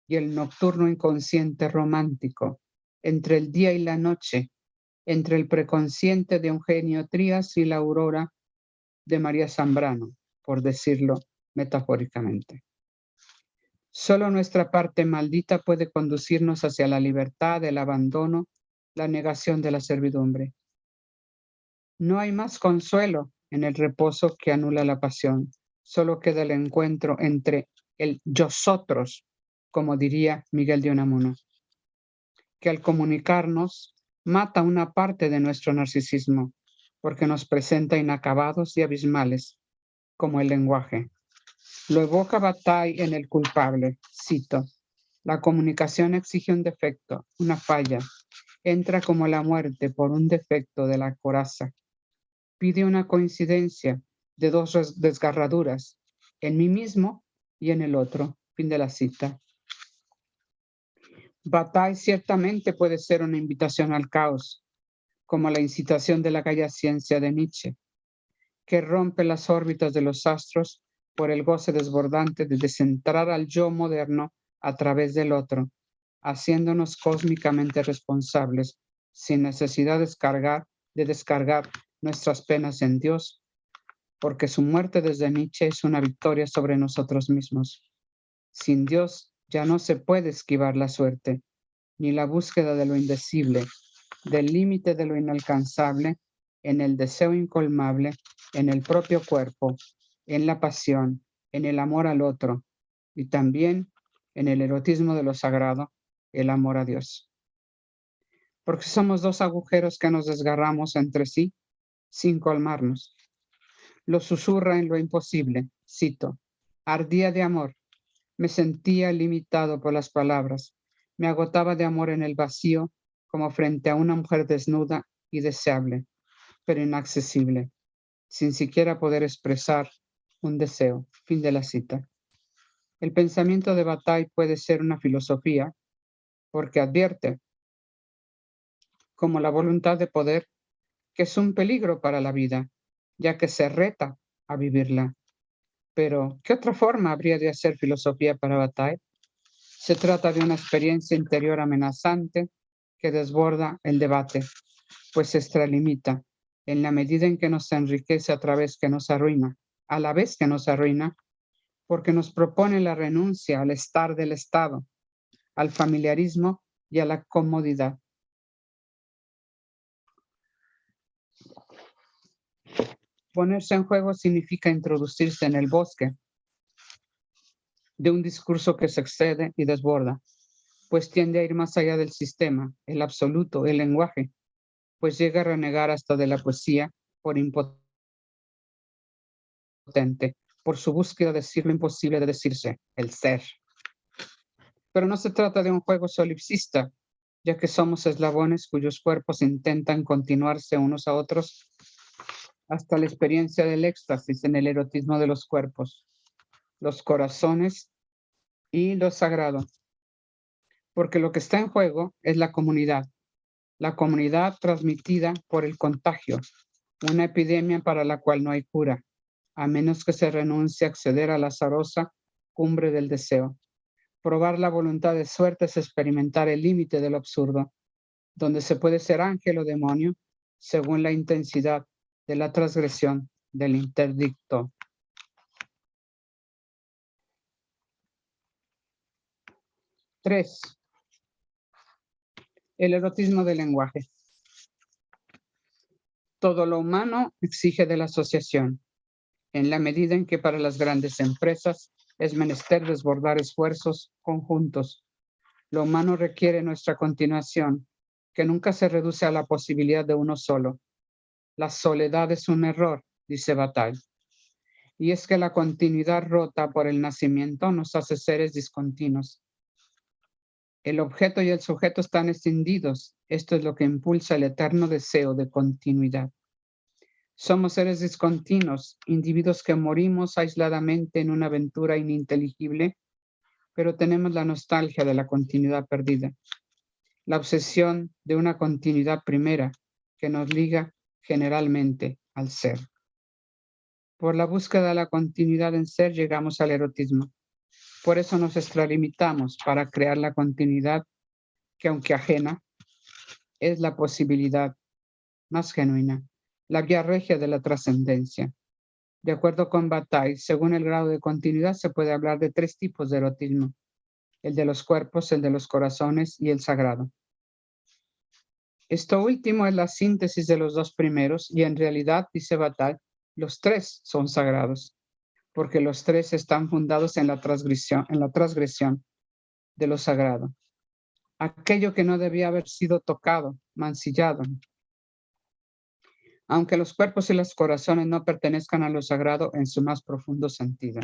y el nocturno inconsciente romántico, entre el día y la noche, entre el preconsciente de Eugenio Trías y la aurora de María Zambrano, por decirlo metafóricamente. Solo nuestra parte maldita puede conducirnos hacia la libertad, el abandono, la negación de la servidumbre. No hay más consuelo en el reposo que anula la pasión. Solo queda el encuentro entre el yosotros, como diría Miguel de Unamuno, que al comunicarnos mata una parte de nuestro narcisismo, porque nos presenta inacabados y abismales, como el lenguaje. Lo evoca Bataille en El culpable, cito, la comunicación exige un defecto, una falla, entra como la muerte por un defecto de la coraza, pide una coincidencia de dos desgarraduras, en mí mismo y en el otro, fin de la cita. Bataille ciertamente puede ser una invitación al caos, como la incitación de la Gaia Ciencia de Nietzsche, que rompe las órbitas de los astros por el goce desbordante de descentrar al yo moderno a través del otro, haciéndonos cósmicamente responsables, sin necesidad de descargar nuestras penas en Dios, porque su muerte desde Nietzsche es una victoria sobre nosotros mismos. Sin Dios ya no se puede esquivar la suerte, ni la búsqueda de lo indecible, del límite de lo inalcanzable, en el deseo incolmable, en el propio cuerpo, en la pasión, en el amor al otro, y también en el erotismo de lo sagrado, el amor a Dios. Porque somos dos agujeros que nos desgarramos entre sí sin colmarnos. Lo susurra en lo imposible, cito, ardía de amor, me sentía limitado por las palabras, me agotaba de amor en el vacío, como frente a una mujer desnuda y deseable, pero inaccesible, sin siquiera poder expresar un deseo. Fin de la cita. El pensamiento de Bataille puede ser una filosofía porque advierte, como la voluntad de poder, que es un peligro para la vida, ya que se reta a vivirla. Pero, ¿qué otra forma habría de hacer filosofía para Bataille? Se trata de una experiencia interior amenazante que desborda el debate, pues se extralimita en la medida en que nos enriquece a la vez que nos arruina, porque nos propone la renuncia al estar del Estado, al familiarismo y a la comodidad. Ponerse en juego significa introducirse en el bosque de un discurso que se excede y desborda, pues tiende a ir más allá del sistema, el absoluto, el lenguaje, pues llega a renegar hasta de la poesía por impotente, por su búsqueda de decir lo imposible de decirse, el ser. Pero no se trata de un juego solipsista, ya que somos eslabones cuyos cuerpos intentan continuarse unos a otros hasta la experiencia del éxtasis en el erotismo de los cuerpos, los corazones y lo sagrado. Porque lo que está en juego es la comunidad transmitida por el contagio, una epidemia para la cual no hay cura, a menos que se renuncie a acceder a la azarosa cumbre del deseo. Probar la voluntad de suerte es experimentar el límite de lo absurdo, donde se puede ser ángel o demonio, según la intensidad de la transgresión del interdicto. Tres, el erotismo del lenguaje. Todo lo humano exige de la asociación, en la medida en que para las grandes empresas es menester desbordar esfuerzos conjuntos. Lo humano requiere nuestra continuación, que nunca se reduce a la posibilidad de uno solo. La soledad es un error, dice Bataille. Y es que la continuidad rota por el nacimiento nos hace seres discontinuos. El objeto y el sujeto están escindidos. Esto es lo que impulsa el eterno deseo de continuidad. Somos seres discontinuos, individuos que morimos aisladamente en una aventura ininteligible, pero tenemos la nostalgia de la continuidad perdida, la obsesión de una continuidad primera que nos liga generalmente al ser. Por la búsqueda de la continuidad en ser llegamos al erotismo. Por eso nos extralimitamos para crear la continuidad que, aunque ajena, es la posibilidad más genuina, la vía regia de la trascendencia. De acuerdo con Bataille, según el grado de continuidad se puede hablar de tres tipos de erotismo: el de los cuerpos, el de los corazones y el sagrado. Esto último es la síntesis de los dos primeros y en realidad, dice Bataille, los tres son sagrados, porque los tres están fundados en la transgresión de lo sagrado. Aquello que no debía haber sido tocado, mancillado. Aunque los cuerpos y los corazones no pertenezcan a lo sagrado en su más profundo sentido.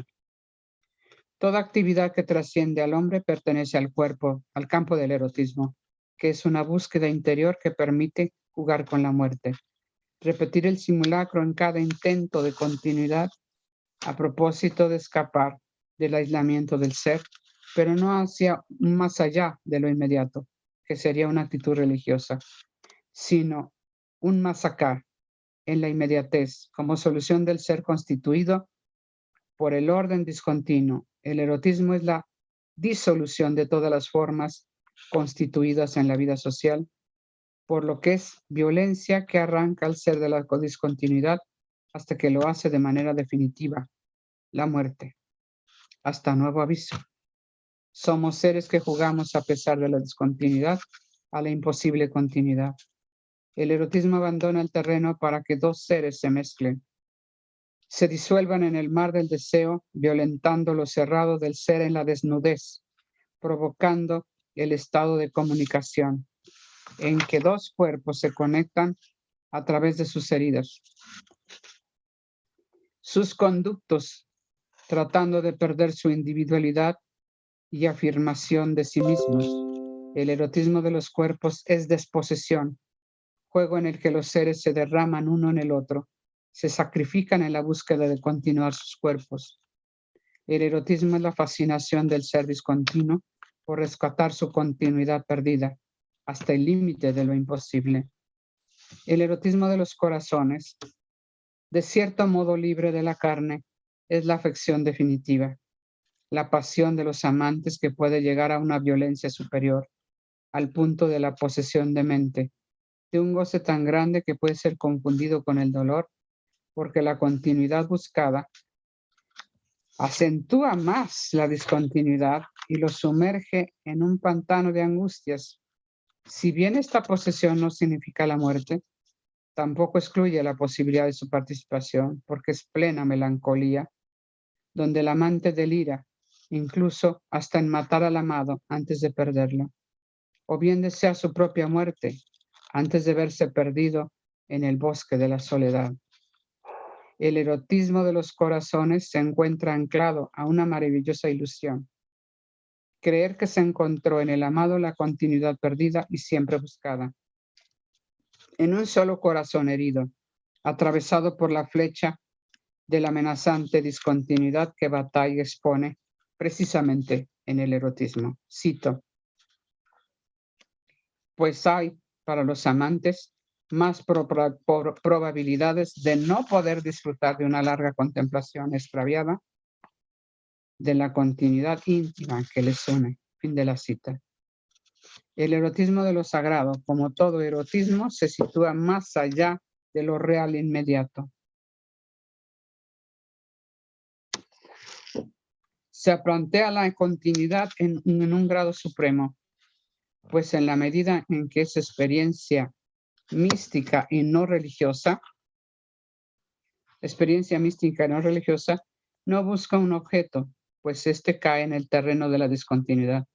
Toda actividad que trasciende al hombre pertenece al cuerpo, al campo del erotismo, que es una búsqueda interior que permite jugar con la muerte, repetir el simulacro en cada intento de continuidad a propósito de escapar del aislamiento del ser pero no hacia un más allá de lo inmediato, que sería una actitud religiosa, sino un más acá, en la inmediatez, como solución del ser constituido por el orden discontinuo. El erotismo es la disolución de todas las formas constituidas en la vida social, por lo que es violencia que arranca al ser de la discontinuidad hasta que lo hace de manera definitiva, la muerte, hasta nuevo aviso. Somos seres que jugamos a pesar de la discontinuidad a la imposible continuidad. El erotismo abandona el terreno para que dos seres se mezclen, se disuelvan en el mar del deseo, violentando lo cerrado del ser en la desnudez, provocando el estado de comunicación, en que dos cuerpos se conectan a través de sus heridas, sus conductos, tratando de perder su individualidad y afirmación de sí mismos. El erotismo de los cuerpos es desposesión, juego en el que los seres se derraman uno en el otro, se sacrifican en la búsqueda de continuar sus cuerpos. El erotismo es la fascinación del ser discontinuo por rescatar su continuidad perdida hasta el límite de lo imposible. El erotismo de los corazones, de cierto modo libre de la carne, es la afección definitiva, la pasión de los amantes que puede llegar a una violencia superior, al punto de la posesión de mente, de un goce tan grande que puede ser confundido con el dolor, porque la continuidad buscada acentúa más la discontinuidad y lo sumerge en un pantano de angustias. Si bien esta posesión no significa la muerte, tampoco excluye la posibilidad de su participación, porque es plena melancolía, donde el amante delira, incluso hasta en matar al amado antes de perderlo, o bien desea su propia muerte antes de verse perdido en el bosque de la soledad. El erotismo de los corazones se encuentra anclado a una maravillosa ilusión. Creer que se encontró en el amado la continuidad perdida y siempre buscada. En un solo corazón herido, atravesado por la flecha de la amenazante discontinuidad que Bataille expone precisamente en el erotismo. Cito: pues hay para los amantes más probabilidades de no poder disfrutar de una larga contemplación extraviada de la continuidad íntima que les une. Fin de la cita. El erotismo de lo sagrado, como todo erotismo, se sitúa más allá de lo real inmediato. Se plantea la continuidad en un grado supremo, pues en la medida en que es experiencia mística y no religiosa, no busca un objeto, pues este cae en el terreno de la discontinuidad,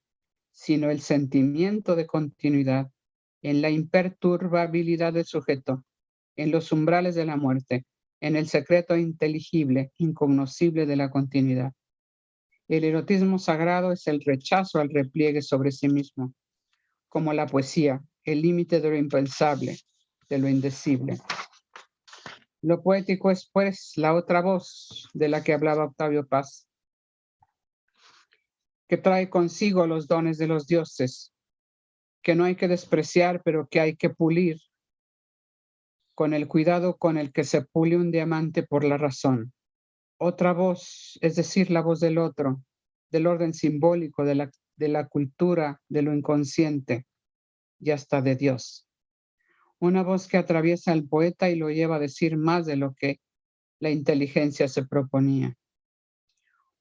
sino el sentimiento de continuidad, en la imperturbabilidad del sujeto, en los umbrales de la muerte, en el secreto inteligible, incognoscible de la continuidad. El erotismo sagrado es el rechazo al repliegue sobre sí mismo, como la poesía, el límite de lo impensable, de lo indecible. Lo poético es, pues, la otra voz de la que hablaba Octavio Paz, que trae consigo los dones de los dioses, que no hay que despreciar, pero que hay que pulir, con el cuidado con el que se pule un diamante por la razón. Otra voz, es decir, la voz del otro, del orden simbólico, de la cultura, de lo inconsciente y hasta de Dios. Una voz que atraviesa al poeta y lo lleva a decir más de lo que la inteligencia se proponía.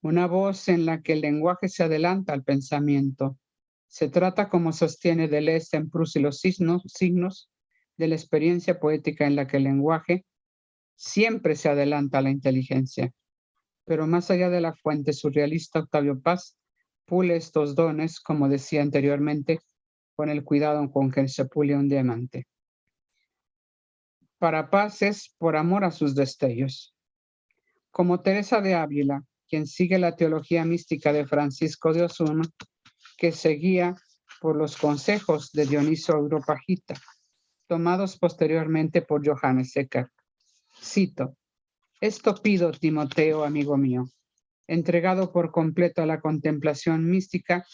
Una voz en la que el lenguaje se adelanta al pensamiento. Se trata, como sostiene Deleuze en Proust y los signos, de la experiencia poética en la que el lenguaje siempre se adelanta a la inteligencia. Pero más allá de la fuente surrealista, Octavio Paz pule estos dones, como decía anteriormente, con el cuidado con que se pule un diamante. Para Paz es por amor a sus destellos. Como Teresa de Ávila, quien sigue la teología mística de Francisco de Osuna, que seguía por los consejos de Dioniso Areopagita, tomados posteriormente por Johannes Eckhart. Cito: esto pido, Timoteo, amigo mío, entregado por completo a la contemplación mística,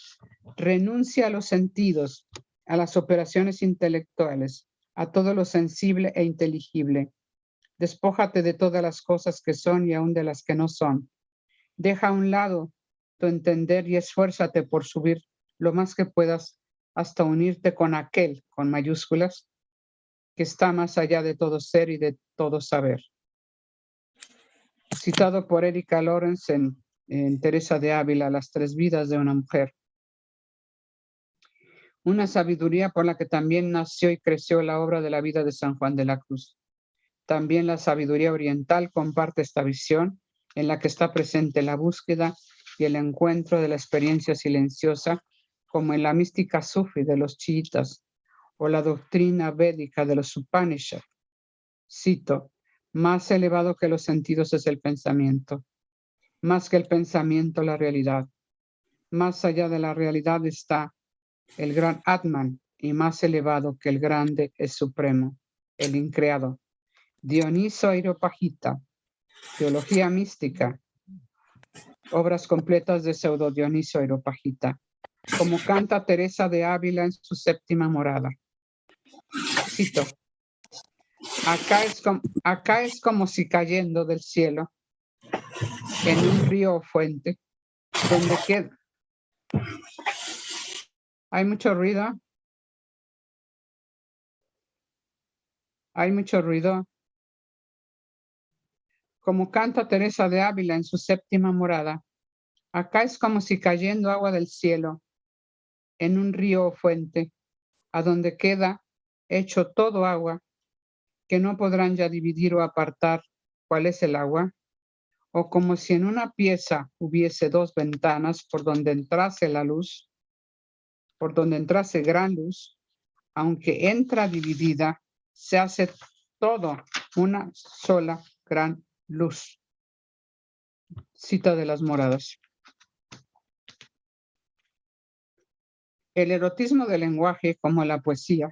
renuncia a los sentidos, a las operaciones intelectuales, a todo lo sensible e inteligible. Despójate de todas las cosas que son y aún de las que no son. Deja a un lado tu entender y esfuérzate por subir lo más que puedas hasta unirte con aquel, con mayúsculas, que está más allá de todo ser y de todo saber. Citado por Erika Lawrence en Teresa de Ávila, Las tres vidas de una mujer. Una sabiduría por la que también nació y creció la obra de la vida de San Juan de la Cruz. También la sabiduría oriental comparte esta visión en la que está presente la búsqueda y el encuentro de la experiencia silenciosa, como en la mística sufi de los chiitas o la doctrina védica de los Upanishads. Cito, más elevado que los sentidos es el pensamiento, más que el pensamiento la realidad. Más allá de la realidad está el gran Atman y más elevado que el grande es supremo, el increado. Dioniso Areopagita, Teología mística, obras completas de Pseudo Dioniso Areopagita, como canta Teresa de Ávila en su séptima morada. Cito, acá es como si cayendo del cielo en un río o fuente, donde queda. Hay mucho ruido. Hay mucho ruido. Como canta Teresa de Ávila en su séptima morada, acá es como si cayendo agua del cielo en un río o fuente, a donde queda hecho todo agua, que no podrán ya dividir o apartar cuál es el agua, o como si en una pieza hubiese dos ventanas por donde entrase la luz, por donde entrase gran luz, aunque entra dividida, se hace todo una sola gran luz. Cita de las moradas. El erotismo del lenguaje, como la poesía,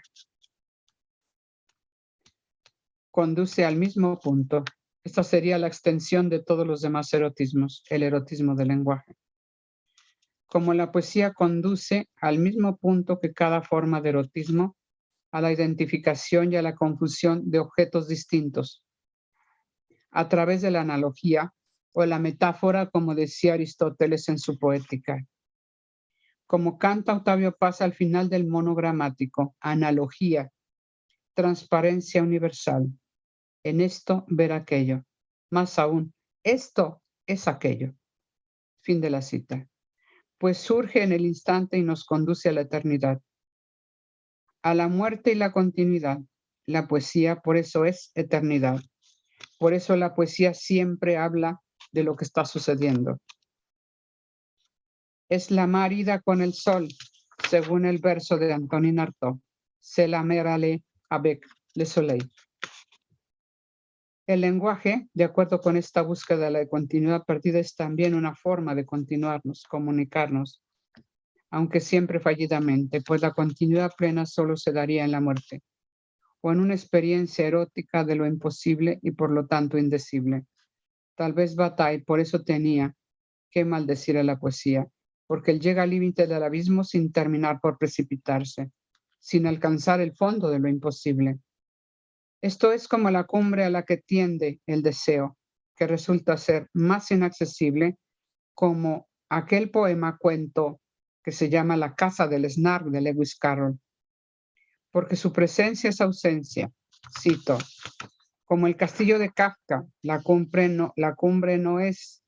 conduce al mismo punto. Esta sería la extensión de todos los demás erotismos, el erotismo del lenguaje. Como la poesía conduce al mismo punto que cada forma de erotismo, a la identificación y a la confusión de objetos distintos, a través de la analogía o la metáfora, como decía Aristóteles en su Poética. Como canta Octavio Paz al final del monogramático, analogía, transparencia universal. En esto ver aquello. Más aún, esto es aquello. Fin de la cita. Pues surge en el instante y nos conduce a la eternidad, a la muerte y la continuidad. La poesía, por eso, es eternidad. Por eso la poesía siempre habla de lo que está sucediendo. Es la mar ida con el sol, según el verso de Antonin Artaud. C'est la mer allée avec le soleil. El lenguaje, de acuerdo con esta búsqueda de la continuidad perdida, es también una forma de continuarnos, comunicarnos, aunque siempre fallidamente, pues la continuidad plena solo se daría en la muerte, o en una experiencia erótica de lo imposible y por lo tanto indecible. Tal vez Bataille por eso tenía que maldecir a la poesía, porque él llega al límite del abismo sin terminar por precipitarse, sin alcanzar el fondo de lo imposible. Esto es como la cumbre a la que tiende el deseo, que resulta ser más inaccesible, como aquel poema cuento que se llama La casa del Snark de Lewis Carroll, porque su presencia es ausencia. Cito, como el castillo de Kafka, la cumbre no es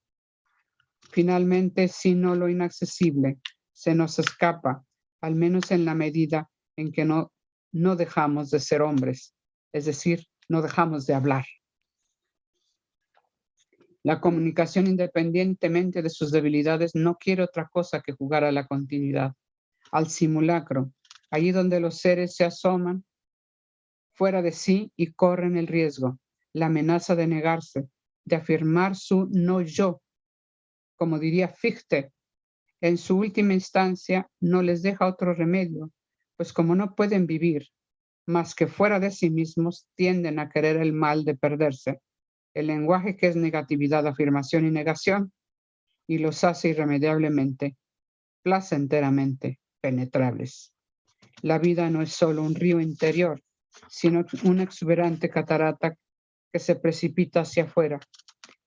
finalmente sino lo inaccesible, se nos escapa, al menos en la medida en que no dejamos de ser hombres, es decir, no dejamos de hablar. La comunicación, independientemente de sus debilidades, no quiere otra cosa que jugar a la continuidad, al simulacro, allí donde los seres se asoman fuera de sí y corren el riesgo, la amenaza de negarse, de afirmar su no yo. Como diría Fichte, en su última instancia no les deja otro remedio, pues como no pueden vivir más que fuera de sí mismos, tienden a querer el mal de perderse. El lenguaje, que es negatividad, afirmación y negación, y los hace irremediablemente, placenteramente penetrables. La vida no es solo un río interior, sino una exuberante catarata que se precipita hacia afuera.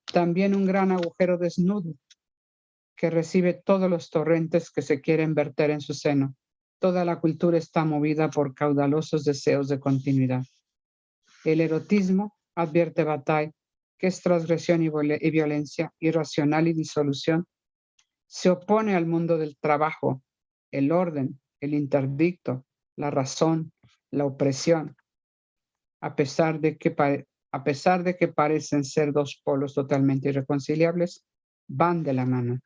También un gran agujero desnudo que recibe todos los torrentes que se quieren verter en su seno. Toda la cultura está movida por caudalosos deseos de continuidad. El erotismo, advierte Bataille, que es transgresión y violencia, irracional y disolución, se opone al mundo del trabajo, el orden, el interdicto, la razón, la opresión, a pesar de que parecen ser dos polos totalmente irreconciliables, van de la mano.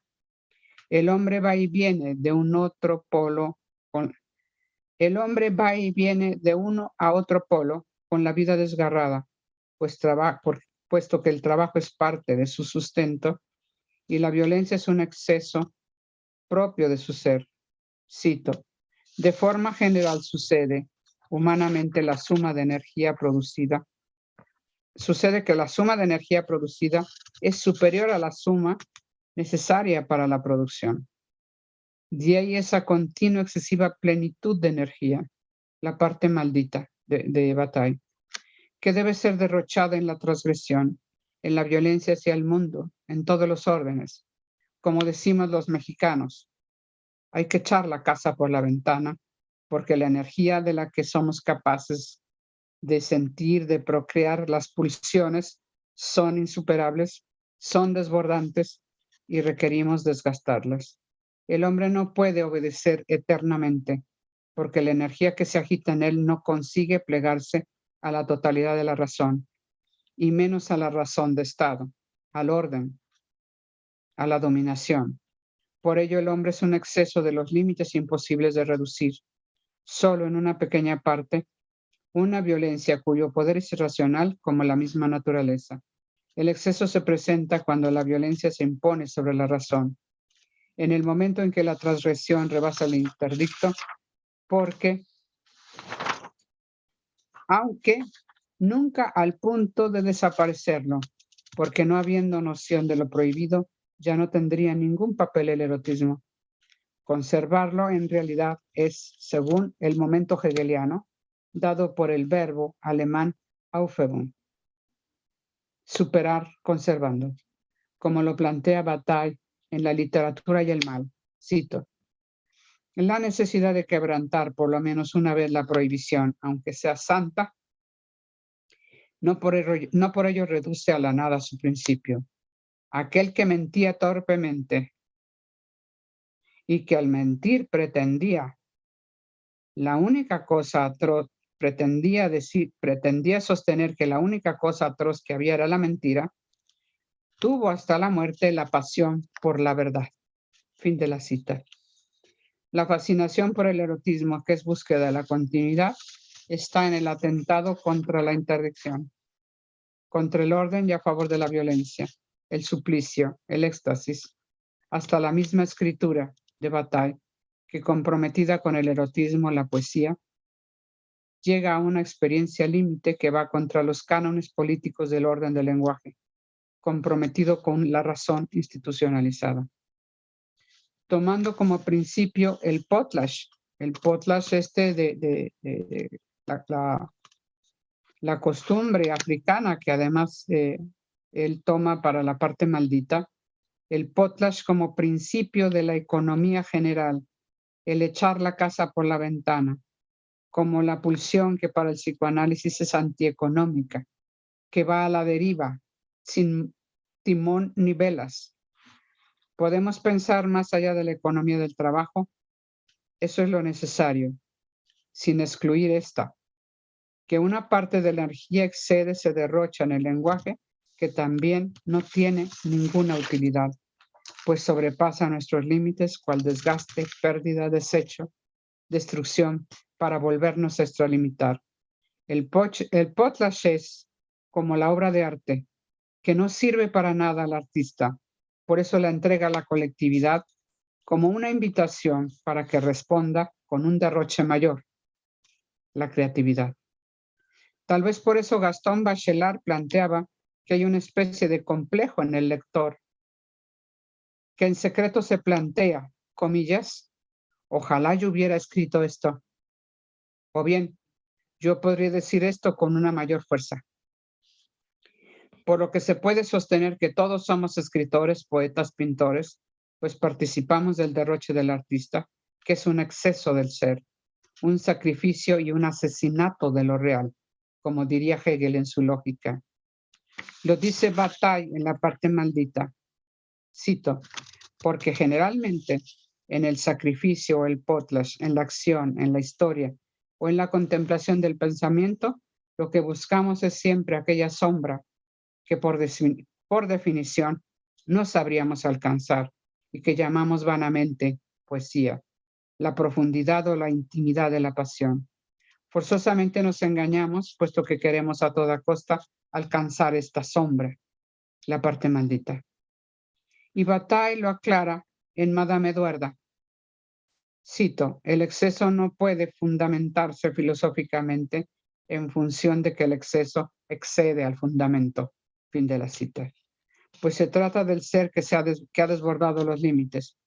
El hombre va y viene de un otro polo, el hombre va y viene de uno a otro polo con la vida desgarrada, puesto que el trabajo es parte de su sustento y la violencia es un exceso propio de su ser. Cito, de forma general sucede humanamente la suma de energía producida. Sucede que la suma de energía producida es superior a la suma necesaria para la producción. De ahí esa continua excesiva plenitud de energía, la parte maldita de Bataille, que debe ser derrochada en la transgresión, en la violencia hacia el mundo, en todos los órdenes. Como decimos los mexicanos, hay que echar la casa por la ventana, porque la energía de la que somos capaces de sentir, de procrear, las pulsiones son insuperables, son desbordantes y requerimos desgastarlas. El hombre no puede obedecer eternamente, porque la energía que se agita en él no consigue plegarse a la totalidad de la razón, y menos a la razón de Estado, al orden, a la dominación. Por ello el hombre es un exceso de los límites imposibles de reducir. Solo en una pequeña parte, una violencia cuyo poder es irracional como la misma naturaleza. El exceso se presenta cuando la violencia se impone sobre la razón, en el momento en que la transgresión rebasa el interdicto, porque, aunque nunca al punto de desaparecerlo, porque no habiendo noción de lo prohibido, ya no tendría ningún papel el erotismo. Conservarlo en realidad es, según el momento hegeliano, dado por el verbo alemán Aufhebung, superar conservando, como lo plantea Bataille en La literatura y el mal. Cito, la necesidad de quebrantar por lo menos una vez la prohibición, aunque sea santa, no por ello reduce a la nada su principio. Aquel que mentía torpemente y que al mentir pretendía la única cosa atroz, pretendía sostener que la única cosa atroz que había era la mentira, tuvo hasta la muerte la pasión por la verdad. Fin de la cita. La fascinación por el erotismo, que es búsqueda de la continuidad, está en el atentado contra la interdicción, contra el orden y a favor de la violencia, el suplicio, el éxtasis, hasta la misma escritura de Bataille, que comprometida con el erotismo, la poesía, llega a una experiencia límite que va contra los cánones políticos del orden del lenguaje, comprometido con la razón institucionalizada. Tomando como principio el potlatch de la costumbre africana que además él toma para la parte maldita, el potlatch como principio de la economía general, el echar la casa por la ventana, como la pulsión que para el psicoanálisis es antieconómica, que va a la deriva, sin timón ni velas. ¿Podemos pensar más allá de la economía del trabajo? Eso es lo necesario, sin excluir esta, que una parte de la energía excede, se derrocha en el lenguaje, que también no tiene ninguna utilidad, pues sobrepasa nuestros límites, cual desgaste, pérdida, desecho, destrucción, para volvernos a extralimitar. El potlatch es como la obra de arte, que no sirve para nada al artista, por eso la entrega a la colectividad como una invitación para que responda con un derroche mayor, la creatividad. Tal vez por eso Gastón Bachelard planteaba que hay una especie de complejo en el lector que en secreto se plantea, comillas, ojalá yo hubiera escrito esto. O bien, yo podría decir esto con una mayor fuerza. Por lo que se puede sostener que todos somos escritores, poetas, pintores, pues participamos del derroche del artista, que es un exceso del ser, un sacrificio y un asesinato de lo real, como diría Hegel en su lógica. Lo dice Bataille en la parte maldita. Cito, porque generalmente en el sacrificio o el potlatch, en la acción, en la historia o en la contemplación del pensamiento, lo que buscamos es siempre aquella sombra que por definición no sabríamos alcanzar y que llamamos vanamente poesía, la profundidad o la intimidad de la pasión. Forzosamente nos engañamos, puesto que queremos a toda costa alcanzar esta sombra, la parte maldita. Y Bataille lo aclara en Madame Eduarda. Cito, el exceso no puede fundamentarse filosóficamente en función de que el exceso excede al fundamento. Fin de la cita. Pues se trata del ser que ha desbordado los límites.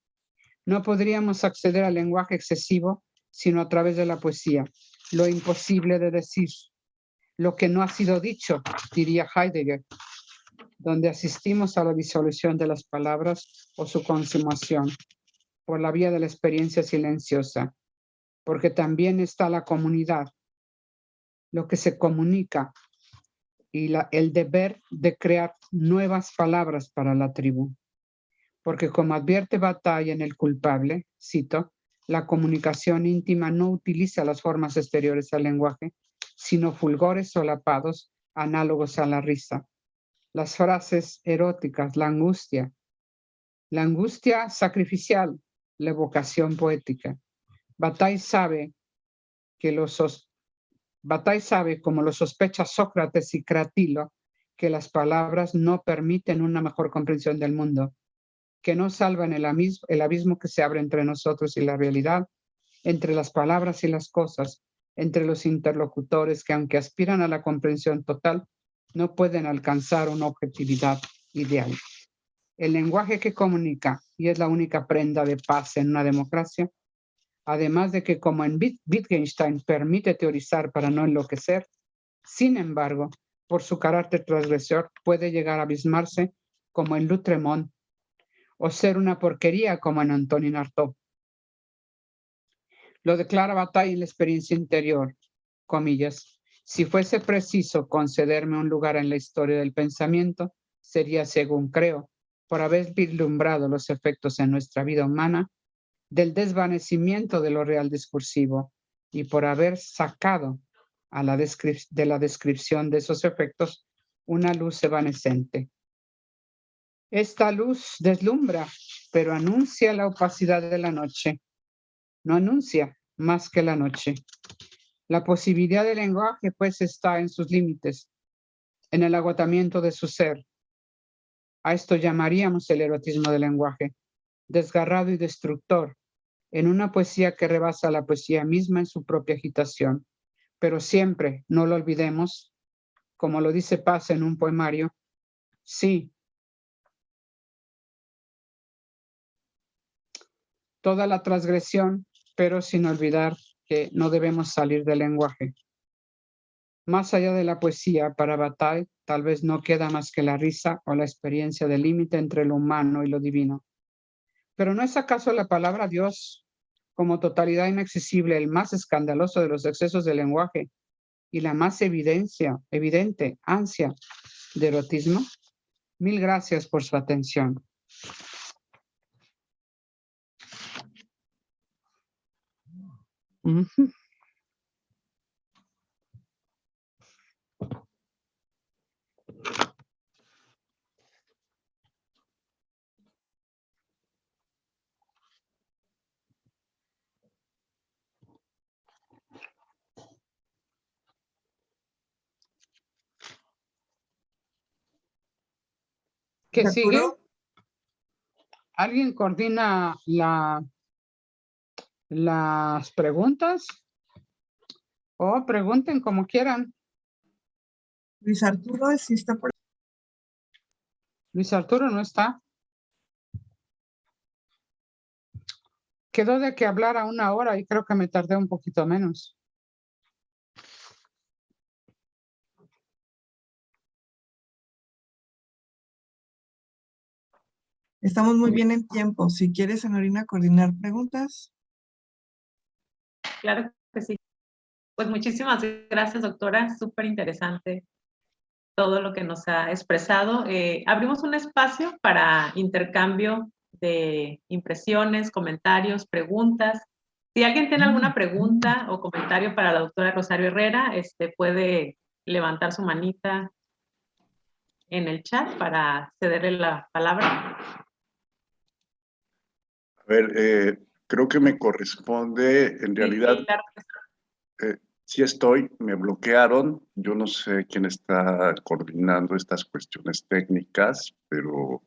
No podríamos acceder al lenguaje excesivo sino a través de la poesía. Lo imposible de decir, lo que no ha sido dicho, diría Heidegger, donde asistimos a la disolución de las palabras o su consumación por la vía de la experiencia silenciosa, porque también está la comunidad, lo que se comunica y el deber de crear nuevas palabras para la tribu. Porque como advierte Bataille en El culpable, cito, la comunicación íntima no utiliza las formas exteriores al lenguaje, sino fulgores solapados análogos a la risa. Las frases eróticas, la angustia sacrificial, la evocación poética. Bataille sabe, como lo sospecha Sócrates y Cratilo, que las palabras no permiten una mejor comprensión del mundo, que no salvan el abismo que se abre entre nosotros y la realidad, entre las palabras y las cosas, entre los interlocutores que, aunque aspiran a la comprensión total, no pueden alcanzar una objetividad ideal. El lenguaje que comunica, y es la única prenda de paz en una democracia, además de que, como en Wittgenstein, permite teorizar para no enloquecer, sin embargo, por su carácter transgresor, puede llegar a abismarse como en Lautréamont, o ser una porquería como en Antonin Artaud. Lo declara Bataille en la experiencia interior, comillas, si fuese preciso concederme un lugar en la historia del pensamiento, sería, según creo, por haber vislumbrado los efectos en nuestra vida humana del desvanecimiento de lo real discursivo y por haber sacado de la descripción de esos efectos una luz evanescente. Esta luz deslumbra, pero anuncia la opacidad de la noche. No anuncia más que la noche. La posibilidad del lenguaje, pues, está en sus límites, en el agotamiento de su ser. A esto llamaríamos el erotismo del lenguaje, desgarrado y destructor, en una poesía que rebasa la poesía misma en su propia agitación. Pero siempre, no lo olvidemos, como lo dice Paz en un poemario, sí, toda la transgresión, pero sin olvidar que no debemos salir del lenguaje. Más allá de la poesía, para Bataille, tal vez no queda más que la risa o la experiencia del límite entre lo humano y lo divino. Pero ¿no es acaso la palabra Dios, como totalidad inaccesible, el más escandaloso de los excesos del lenguaje y la más evidente ansia de erotismo? Mil gracias por su atención. ¿Qué sigue? ¿Alguien coordina las preguntas? O pregunten como quieran. Luis Arturo, ¿sí está por ahí? Luis Arturo no está. Quedó de que hablara 1 hora y creo que me tardé un poquito menos. Estamos muy bien en tiempo. Si quieres, Anorina, coordinar preguntas. Claro que sí. Pues muchísimas gracias, doctora. Súper interesante todo lo que nos ha expresado. Abrimos un espacio para intercambio de impresiones, comentarios, preguntas. Si alguien tiene alguna pregunta o comentario para la doctora Rosario Herrera, puede levantar su manita en el chat para cederle la palabra. A ver, creo que me corresponde, en realidad, Sí, claro. sí estoy, me bloquearon, yo no sé quién está coordinando estas cuestiones técnicas, pero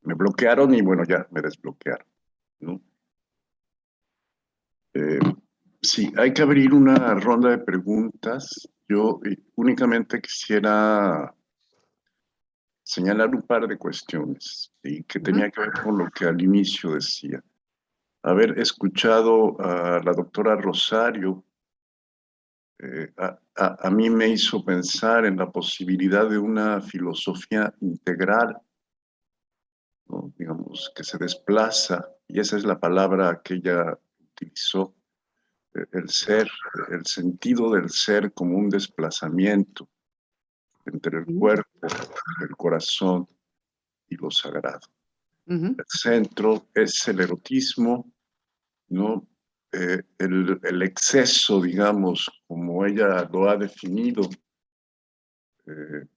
me bloquearon y bueno, ya me desbloquearon, ¿no? Sí, hay que abrir una ronda de preguntas. Yo únicamente quisiera señalar un par de cuestiones, ¿sí? Que tenía que ver con lo que al inicio decía. Haber escuchado a la doctora Rosario a mí me hizo pensar en la posibilidad de una filosofía integral, ¿no? Digamos, que se desplaza, y esa es la palabra que ella utilizó, el ser, el sentido del ser como un desplazamiento entre el cuerpo, el corazón y lo sagrado. El centro es el erotismo, ¿no? El exceso, digamos, como ella lo ha definido, en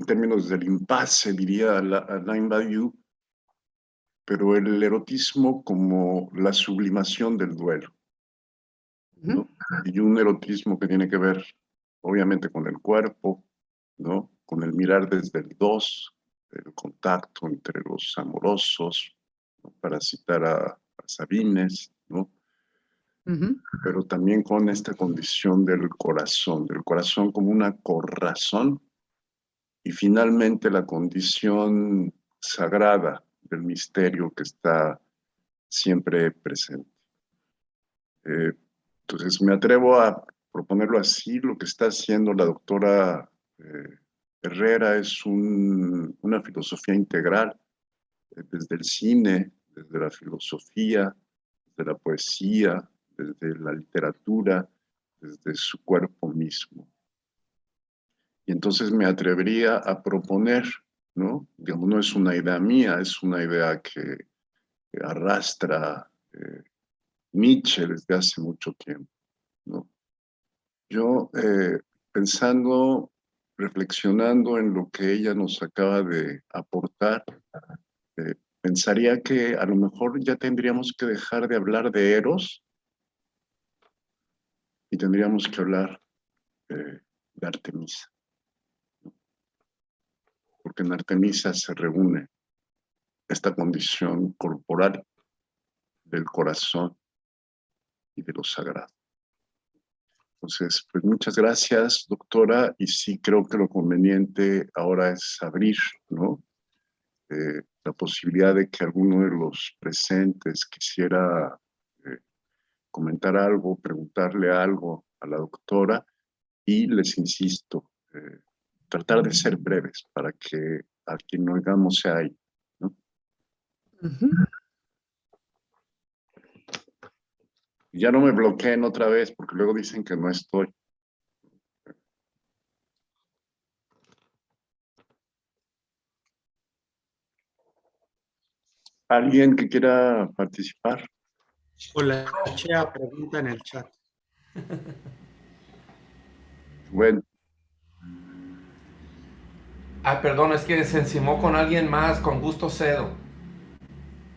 términos del impasse, diría Alain Badiou, pero el erotismo como la sublimación del duelo, ¿no? Y un erotismo que tiene que ver, obviamente, con el cuerpo, ¿no? Con el mirar desde el dos, el contacto entre los amorosos, ¿no? Para citar a Sabines, ¿no? Pero también con esta condición del corazón como una corrazón, y finalmente la condición sagrada del misterio que está siempre presente. Entonces me atrevo a proponerlo así. Lo que está haciendo la doctora Herrera es una filosofía integral, desde el cine, desde la filosofía, desde la poesía, desde la literatura, desde su cuerpo mismo. Y entonces me atrevería a proponer, ¿no? Digamos, no es una idea mía, es una idea que arrastra Nietzsche desde hace mucho tiempo, ¿no? Yo, pensando, reflexionando en lo que ella nos acaba de aportar, pensaría que a lo mejor ya tendríamos que dejar de hablar de Eros y tendríamos que hablar de Artemisa, porque en Artemisa se reúne esta condición corporal del corazón y de lo sagrado. Entonces, pues muchas gracias, doctora, y sí creo que lo conveniente ahora es abrir, ¿no? La posibilidad de que alguno de los presentes quisiera comentar algo, preguntarle algo a la doctora, y les insisto, tratar de ser breves para que a quien no hagamos sea ahí, ¿no? Ya no me bloqueen otra vez porque luego dicen que no estoy. ¿Alguien que quiera participar? Hola, Chea pregunta en el chat. Bueno. Ah, perdón, es que se encimó con alguien más, con gusto cedo.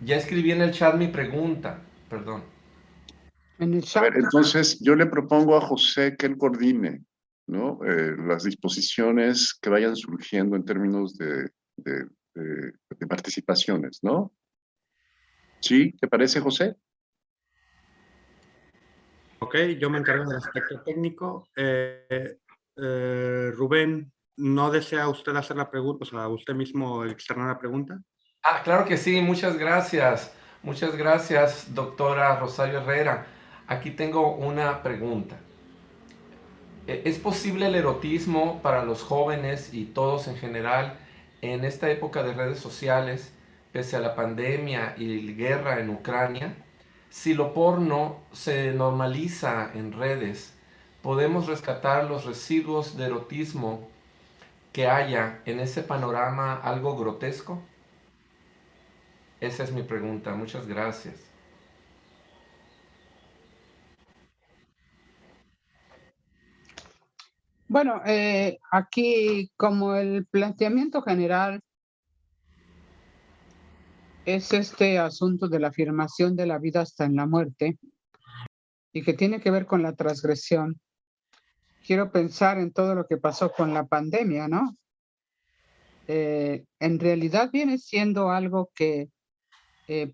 Ya escribí en el chat mi pregunta, perdón. En el A chat. ver, entonces yo le propongo a José que él coordine, ¿no? Las disposiciones que vayan surgiendo en términos de participaciones, ¿no? ¿Sí? ¿Te parece, José? Ok, yo me encargo del aspecto técnico. Rubén, ¿no desea usted hacer la pregunta, o sea, usted mismo externar la pregunta? Ah, claro que sí, muchas gracias. Muchas gracias, doctora Rosario Herrera. Aquí tengo una pregunta. ¿Es posible el erotismo para los jóvenes y todos en general en esta época de redes sociales, pese a la pandemia y la guerra en Ucrania? Si lo porno se normaliza en redes, ¿podemos rescatar los residuos de erotismo que haya en ese panorama algo grotesco? Esa es mi pregunta. Muchas gracias. Bueno, aquí como el planteamiento general es este asunto de la afirmación de la vida hasta en la muerte y que tiene que ver con la transgresión. Quiero pensar en todo lo que pasó con la pandemia, ¿no? En realidad viene siendo algo que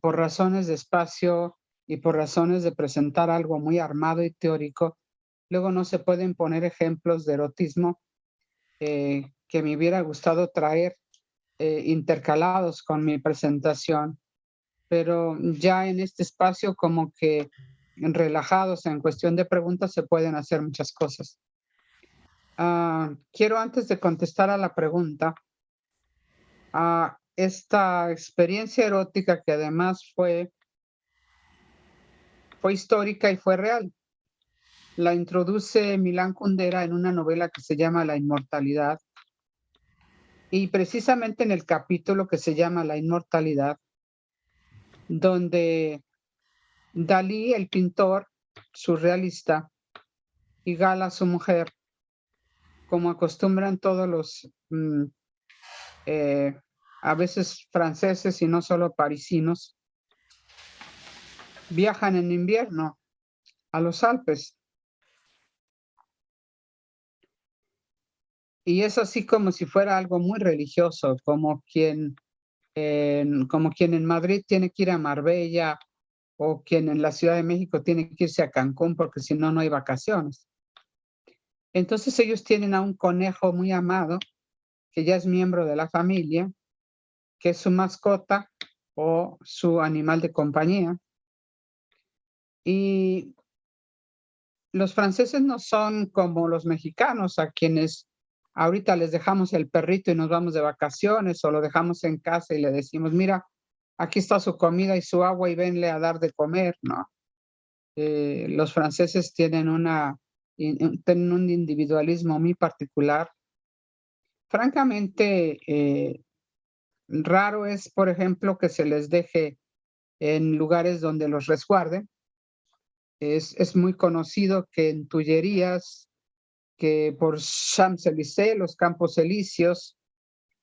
por razones de espacio y por razones de presentar algo muy armado y teórico, luego no se pueden poner ejemplos de erotismo que me hubiera gustado traer intercalados con mi presentación, pero ya en este espacio como que relajados en cuestión de preguntas se pueden hacer muchas cosas. Quiero antes de contestar a la pregunta, a esta experiencia erótica que además fue histórica y fue real. La introduce Milán Kundera en una novela que se llama La Inmortalidad. Y precisamente en el capítulo que se llama La Inmortalidad, donde Dalí, el pintor surrealista, y Gala, su mujer, como acostumbran todos los, a veces franceses y no solo parisinos, viajan en invierno a los Alpes. Y es así como si fuera algo muy religioso, como quien en Madrid tiene que ir a Marbella o quien en la Ciudad de México tiene que irse a Cancún porque si no, no hay vacaciones. Entonces ellos tienen a un conejo muy amado, que ya es miembro de la familia, que es su mascota o su animal de compañía. Y los franceses no son como los mexicanos, a quienes ahorita les dejamos el perrito y nos vamos de vacaciones o lo dejamos en casa y le decimos, mira, aquí está su comida y su agua y venle a dar de comer, ¿no? Los franceses tienen tienen un individualismo muy particular. Francamente, raro es, por ejemplo, que se les deje en lugares donde los resguarden. Es muy conocido que en Tullerías, que por Champs-Élysées, los Campos Elíseos,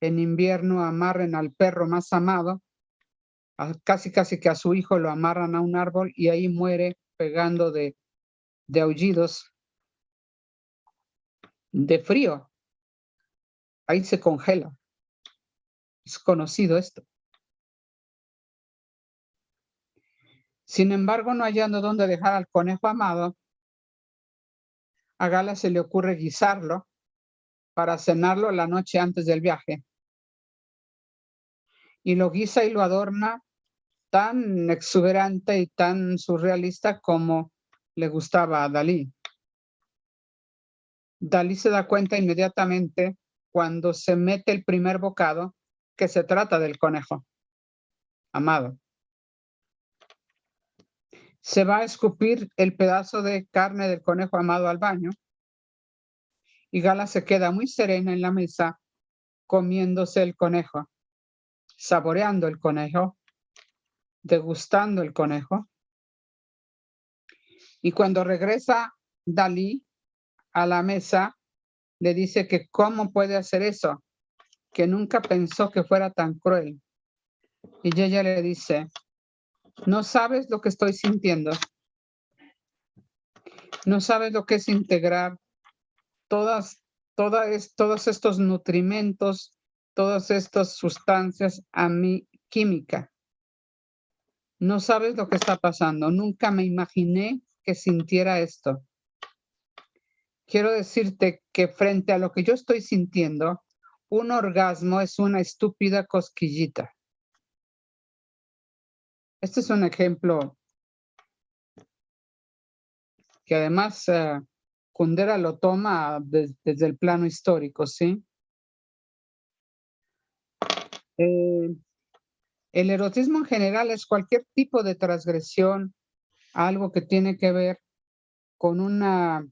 en invierno amarren al perro más amado, casi que a su hijo lo amarran a un árbol y ahí muere pegando de aullidos de frío. Ahí se congela. Es conocido esto. Sin embargo, no hallando dónde dejar al conejo amado, a Gala se le ocurre guisarlo para cenarlo la noche antes del viaje. Y lo guisa y lo adorna tan exuberante y tan surrealista como le gustaba a Dalí. Dalí se da cuenta inmediatamente cuando se mete el primer bocado que se trata del conejo amado. Se va a escupir el pedazo de carne del conejo amado al baño y Gala se queda muy serena en la mesa comiéndose el conejo, saboreando el conejo, degustando el conejo. Y cuando regresa Dalí a la mesa, le dice que cómo puede hacer eso, que nunca pensó que fuera tan cruel. Y ella le dice, no sabes lo que estoy sintiendo, no sabes lo que es integrar todos estos nutrimentos, todas estas sustancias a mi química. No sabes lo que está pasando, nunca me imaginé que sintiera esto. Quiero decirte que frente a lo que yo estoy sintiendo, un orgasmo es una estúpida cosquillita. Este es un ejemplo que además Kundera lo toma desde el plano histórico, ¿sí? El erotismo en general es cualquier tipo de transgresión, algo que tiene que ver con una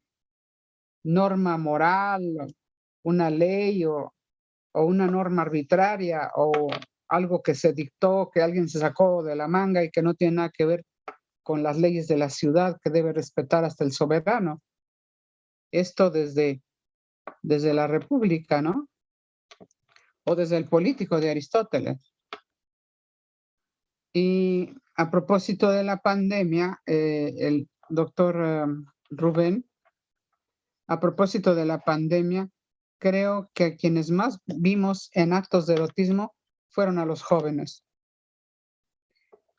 norma moral, una ley o una norma arbitraria o algo que se dictó, que alguien se sacó de la manga y que no tiene nada que ver con las leyes de la ciudad que debe respetar hasta el soberano. Esto desde la República, ¿no? O desde el político de Aristóteles. Y a propósito de la pandemia, el doctor Rubén, a propósito de la pandemia, creo que quienes más vimos en actos de erotismo fueron a los jóvenes.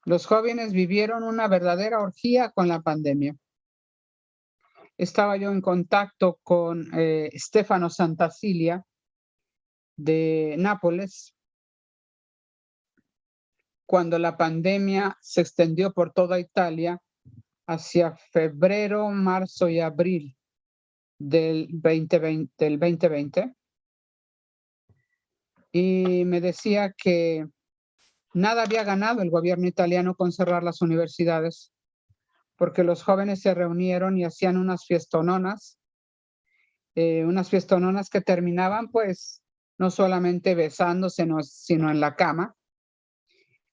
Los jóvenes vivieron una verdadera orgía con la pandemia. Estaba yo en contacto con Stefano Santacilia de Nápoles cuando la pandemia se extendió por toda Italia hacia febrero, marzo y abril del 2020. Y me decía que nada había ganado el gobierno italiano con cerrar las universidades, porque los jóvenes se reunieron y hacían unas fiestononas que terminaban pues no solamente besándose, sino en la cama.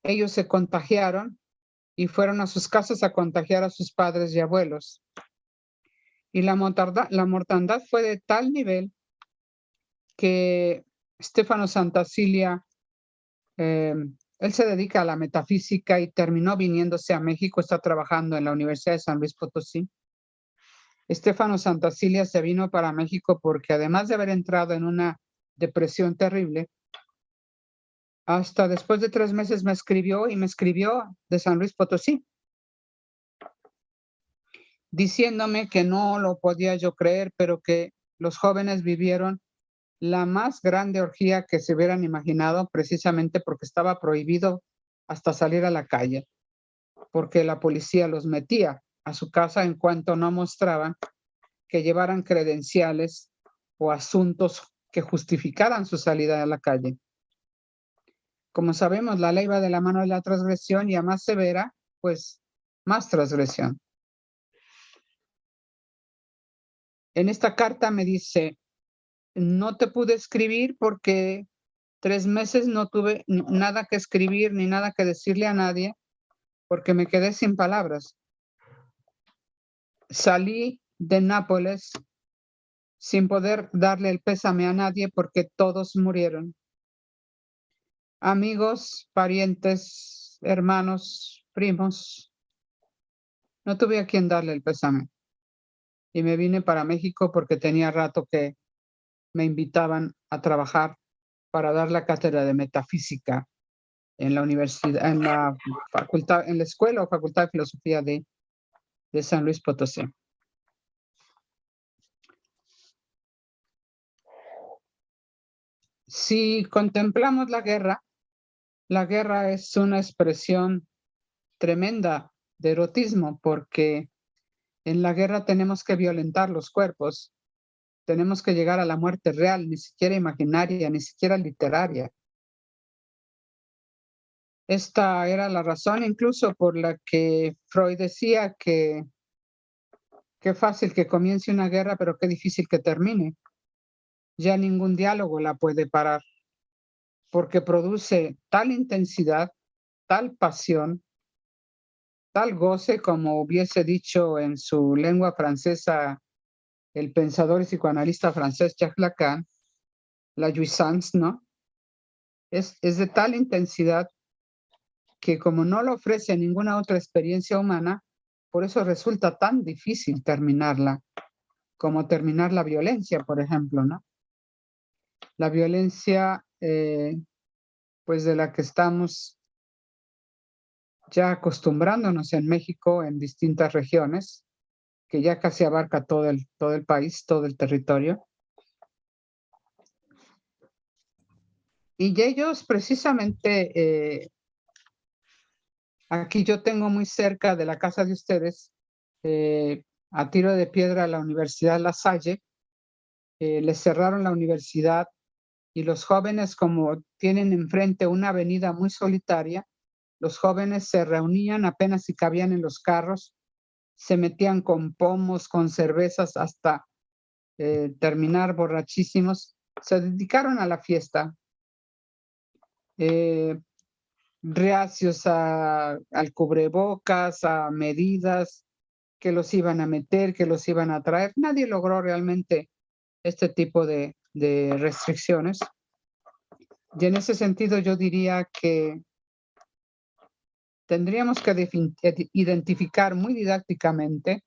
Ellos se contagiaron y fueron a sus casas a contagiar a sus padres y abuelos. Y la mortandad fue de tal nivel que Stefano Santacilia, él se dedica a la metafísica y terminó viniéndose a México, está trabajando en la Universidad de San Luis Potosí. Stefano Santacilia se vino para México porque además de haber entrado en una depresión terrible, hasta después de 3 meses me escribió de San Luis Potosí, diciéndome que no lo podía yo creer, pero que los jóvenes vivieron la más grande orgía que se hubieran imaginado, precisamente porque estaba prohibido hasta salir a la calle, porque la policía los metía a su casa en cuanto no mostraban que llevaran credenciales o asuntos que justificaran su salida a la calle. Como sabemos, la ley va de la mano de la transgresión y a más severa, pues más transgresión. En esta carta me dice, no te pude escribir porque 3 meses no tuve nada que escribir ni nada que decirle a nadie porque me quedé sin palabras. Salí de Nápoles sin poder darle el pésame a nadie porque todos murieron. Amigos, parientes, hermanos, primos, no tuve a quien darle el pésame. Y me vine para México porque tenía rato que me invitaban a trabajar para dar la cátedra de metafísica en la universidad, en la facultad, en la escuela o facultad de filosofía de San Luis Potosí. Si contemplamos la guerra es una expresión tremenda de erotismo porque en la guerra tenemos que violentar los cuerpos, tenemos que llegar a la muerte real, ni siquiera imaginaria, ni siquiera literaria. Esta era la razón incluso por la que Freud decía que qué fácil que comience una guerra, pero qué difícil que termine. Ya ningún diálogo la puede parar, porque produce tal intensidad, tal pasión, tal goce, como hubiese dicho en su lengua francesa el pensador y psicoanalista francés Jacques Lacan, la jouissance, ¿no? Es de tal intensidad que como no lo ofrece ninguna otra experiencia humana, por eso resulta tan difícil terminarla, como terminar la violencia, por ejemplo, ¿no? La violencia, pues de la que estamos ya acostumbrándonos en México, en distintas regiones, que ya casi abarca todo el país, todo el territorio. Y ellos precisamente Aquí yo tengo muy cerca de la casa de ustedes, a tiro de piedra, la Universidad La Salle. Les cerraron la universidad y los jóvenes, como tienen enfrente una avenida muy solitaria, los jóvenes se reunían apenas si cabían en los carros, se metían con pomos, con cervezas hasta terminar borrachísimos. Se dedicaron a la fiesta, reacios al cubrebocas, a medidas que los iban a meter, que los iban a traer. Nadie logró realmente este tipo de restricciones. Y en ese sentido yo diría que tendríamos que identificar muy didácticamente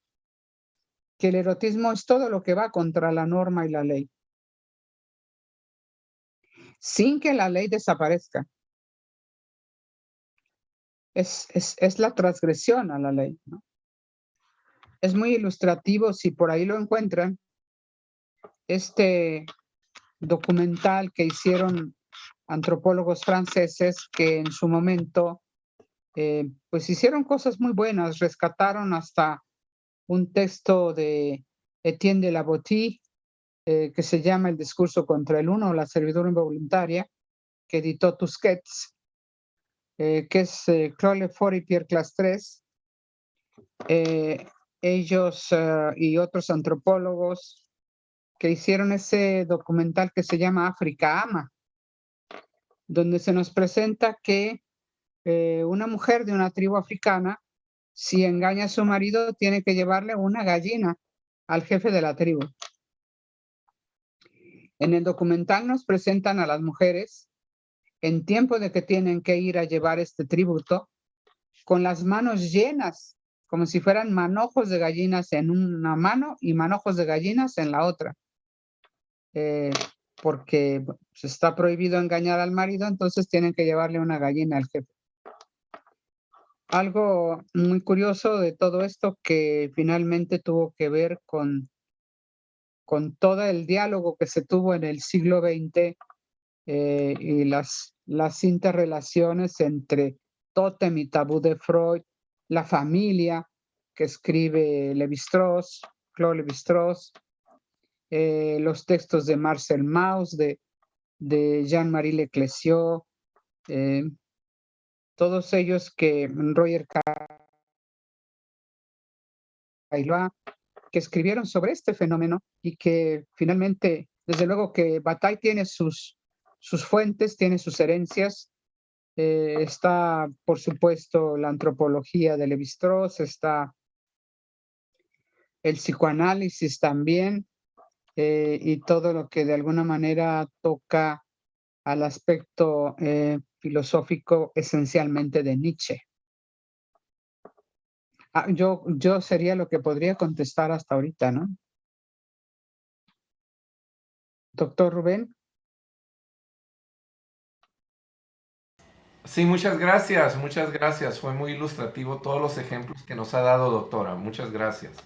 que el erotismo es todo lo que va contra la norma y la ley, sin que la ley desaparezca. Es la transgresión a la ley, ¿no? Es muy ilustrativo, si por ahí lo encuentran, este documental que hicieron antropólogos franceses que en su momento pues hicieron cosas muy buenas, rescataron hasta un texto de Etienne de la Boétie que se llama El discurso contra el uno, la servidumbre involuntaria, que editó Tusquets, que es Claude Lefort y Pierre Clastres. Ellos y otros antropólogos que hicieron ese documental que se llama África Ama, donde se nos presenta que una mujer de una tribu africana, si engaña a su marido, tiene que llevarle una gallina al jefe de la tribu. En el documental nos presentan a las mujeres en tiempo de que tienen que ir a llevar este tributo, con las manos llenas, como si fueran manojos de gallinas en una mano y manojos de gallinas en la otra. Porque pues, está prohibido engañar al marido, entonces tienen que llevarle una gallina al jefe. Algo muy curioso de todo esto que finalmente tuvo que ver con todo el diálogo que se tuvo en el siglo XX y las interrelaciones entre tótem y tabú de Freud, la familia que escribe Lévi-Strauss, Claude Lévi-Strauss, los textos de Marcel Mauss, de Jean-Marie Leclésio, todos ellos que Roger Caillois, que escribieron sobre este fenómeno y que finalmente, desde luego que Bataille tiene sus fuentes, tiene sus herencias. Está, por supuesto, la antropología de Lévi-Strauss, está el psicoanálisis también, y todo lo que de alguna manera toca al aspecto filosófico esencialmente de Nietzsche. Yo sería lo que podría contestar hasta ahorita, ¿no? Doctor Rubén. Sí, muchas gracias, muchas gracias. Fue muy ilustrativo todos los ejemplos que nos ha dado, doctora. Muchas gracias.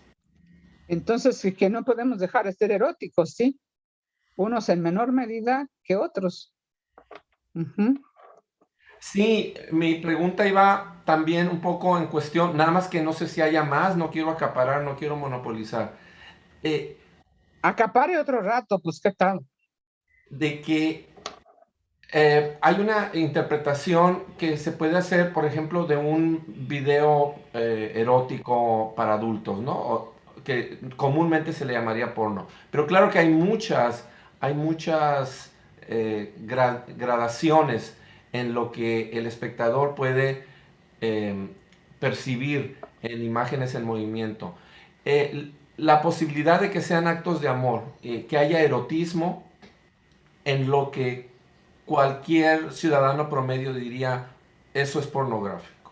Entonces, que no podemos dejar de ser eróticos, ¿sí? Unos en menor medida que otros. Sí, mi pregunta iba también un poco en cuestión, nada más que no sé si haya más, no quiero acaparar, no quiero monopolizar. Acapare otro rato, pues, ¿qué tal? De que hay una interpretación que se puede hacer, por ejemplo, de un video erótico para adultos, ¿no? Que comúnmente se le llamaría porno. Pero claro que hay muchas gradaciones en lo que el espectador puede percibir en imágenes en movimiento. La posibilidad de que sean actos de amor, que haya erotismo en lo que cualquier ciudadano promedio diría, eso es pornográfico.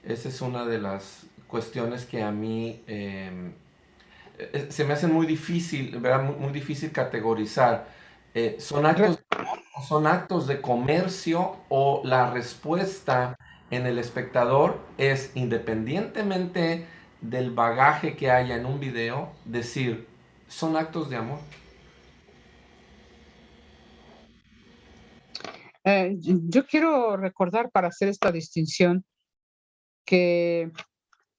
Esa es una de las cuestiones que a mí se me hace muy difícil, ¿verdad? Muy difícil categorizar. ¿Son actos de comercio o la respuesta en el espectador es, independientemente del bagaje que haya en un video, decir, son actos de amor? Yo quiero recordar, para hacer esta distinción, que,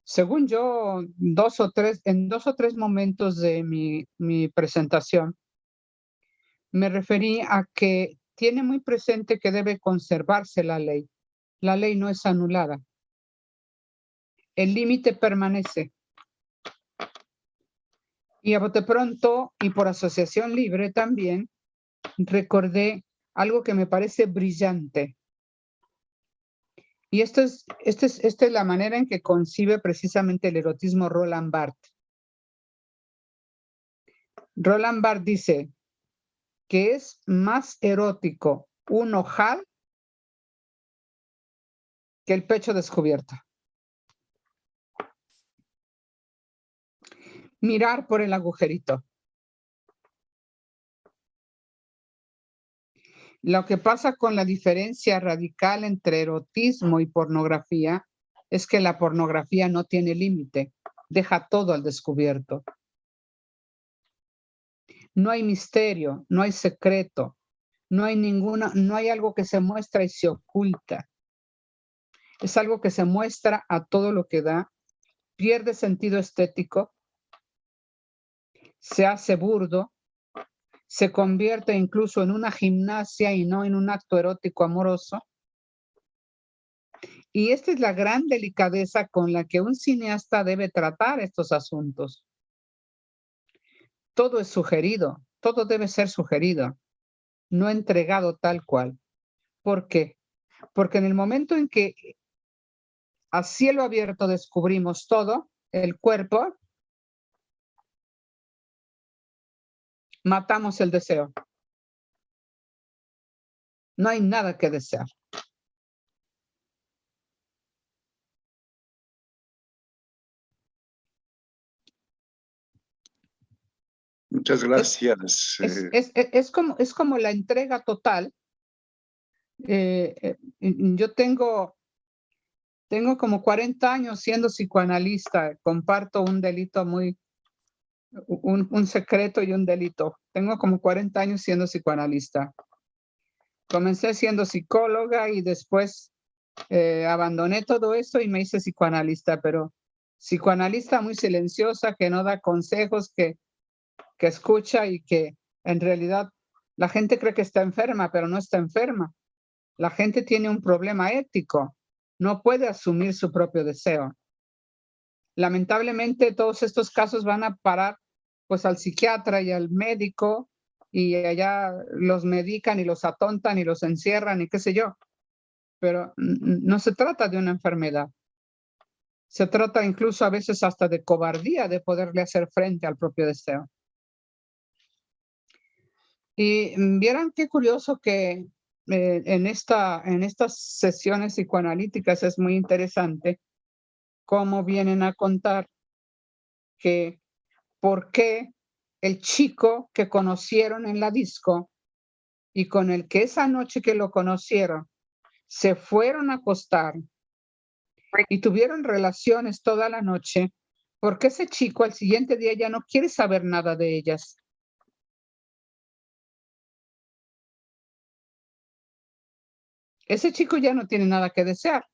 según yo, en 2 o 3 momentos de mi presentación, me referí a que tiene muy presente que debe conservarse la ley. La ley no es anulada. El límite permanece. Y a bote pronto, y por asociación libre también, recordé algo que me parece brillante. Y esta es la manera en que concibe precisamente el erotismo Roland Barthes. Roland Barthes dice que es más erótico un ojal que el pecho descubierto. Mirar por el agujerito. Lo que pasa con la diferencia radical entre erotismo y pornografía es que la pornografía no tiene límite, deja todo al descubierto. No hay misterio, no hay secreto, no hay algo que se muestra y se oculta. Es algo que se muestra a todo lo que da, pierde sentido estético, se hace burdo, se convierte incluso en una gimnasia y no en un acto erótico amoroso. Y esta es la gran delicadeza con la que un cineasta debe tratar estos asuntos. Todo es sugerido, todo debe ser sugerido, no entregado tal cual. ¿Por qué? Porque en el momento en que a cielo abierto descubrimos todo, el cuerpo, matamos el deseo. No hay nada que desear. Muchas gracias. Es como la entrega total. Yo tengo como 40 años siendo psicoanalista. Comparto un delito un secreto y un delito. Tengo como 40 años siendo psicoanalista. Comencé siendo psicóloga y después abandoné todo eso y me hice psicoanalista, pero psicoanalista muy silenciosa, que no da consejos, que escucha y que en realidad la gente cree que está enferma, pero no está enferma. La gente tiene un problema ético, no puede asumir su propio deseo. Lamentablemente todos estos casos van a parar pues al psiquiatra y al médico y allá los medican y los atontan y los encierran y qué sé yo. Pero no se trata de una enfermedad. Se trata incluso a veces hasta de cobardía de poderle hacer frente al propio deseo. Y vieran qué curioso que en estas sesiones psicoanalíticas es muy interesante cómo vienen a contar que por qué el chico que conocieron en la disco y con el que esa noche que lo conocieron se fueron a acostar y tuvieron relaciones toda la noche, porque ese chico al siguiente día ya no quiere saber nada de ellas. Ese chico ya no tiene nada que desear.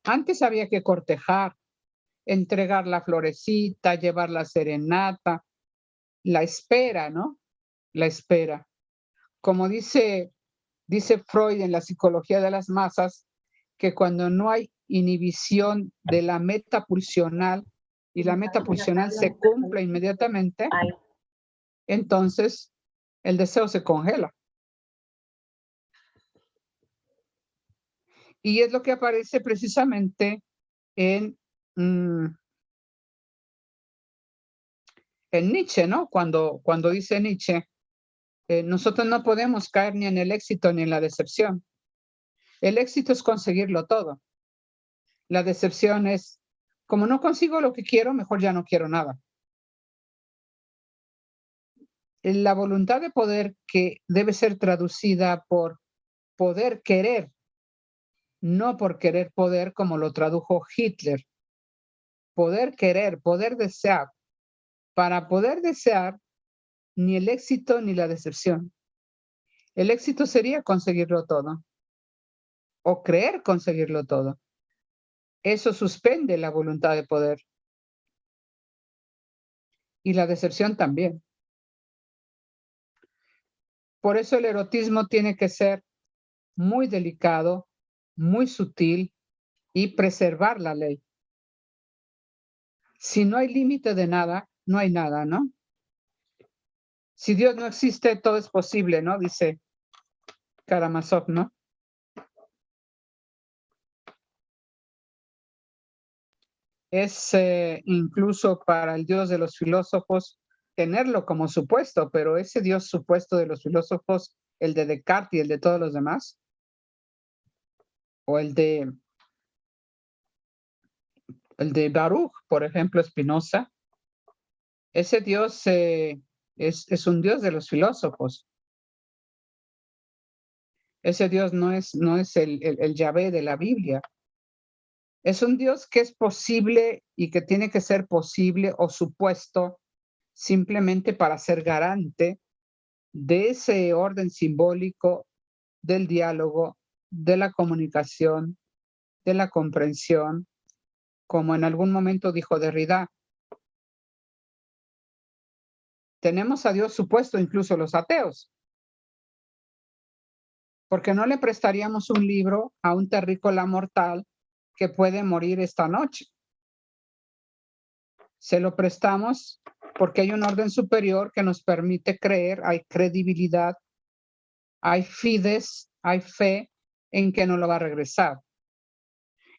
Antes había que cortejar, entregar la florecita, llevar la serenata, la espera, ¿no? La espera. Como dice Freud en la psicología de las masas, que cuando no hay inhibición de la meta pulsional y la meta pulsional se cumple inmediatamente, entonces el deseo se congela. Y es lo que aparece precisamente en Nietzsche, ¿no? Cuando dice Nietzsche, nosotros no podemos caer ni en el éxito ni en la decepción. El éxito es conseguirlo todo. La decepción es, como no consigo lo que quiero, mejor ya no quiero nada. La voluntad de poder que debe ser traducida por poder querer, no por querer poder como lo tradujo Hitler. Poder querer, poder desear. Para poder desear, ni el éxito ni la decepción. El éxito sería conseguirlo todo. o creer conseguirlo todo. Eso suspende la voluntad de poder. Y la deserción también. Por eso el erotismo tiene que ser muy delicado, muy sutil y preservar la ley. Si no hay límite de nada, no hay nada, ¿no? Si Dios no existe, todo es posible, ¿no? Dice Karamazov, ¿no? Es incluso para el Dios de los filósofos tenerlo como supuesto, pero ese Dios supuesto de los filósofos, el de Descartes y el de todos los demás, o el de Baruch, por ejemplo, Spinoza, ese Dios es un Dios de los filósofos. Ese Dios no es el Yahvé de la Biblia. Es un Dios que es posible y que tiene que ser posible o supuesto simplemente para ser garante de ese orden simbólico del diálogo, de la comunicación, de la comprensión, como en algún momento dijo Derrida. Tenemos a Dios supuesto incluso los ateos, porque no le prestaríamos un libro a un terrícola mortal que puede morir esta noche. Se lo prestamos porque hay un orden superior que nos permite creer, hay credibilidad, hay fides, hay fe en que no lo va a regresar.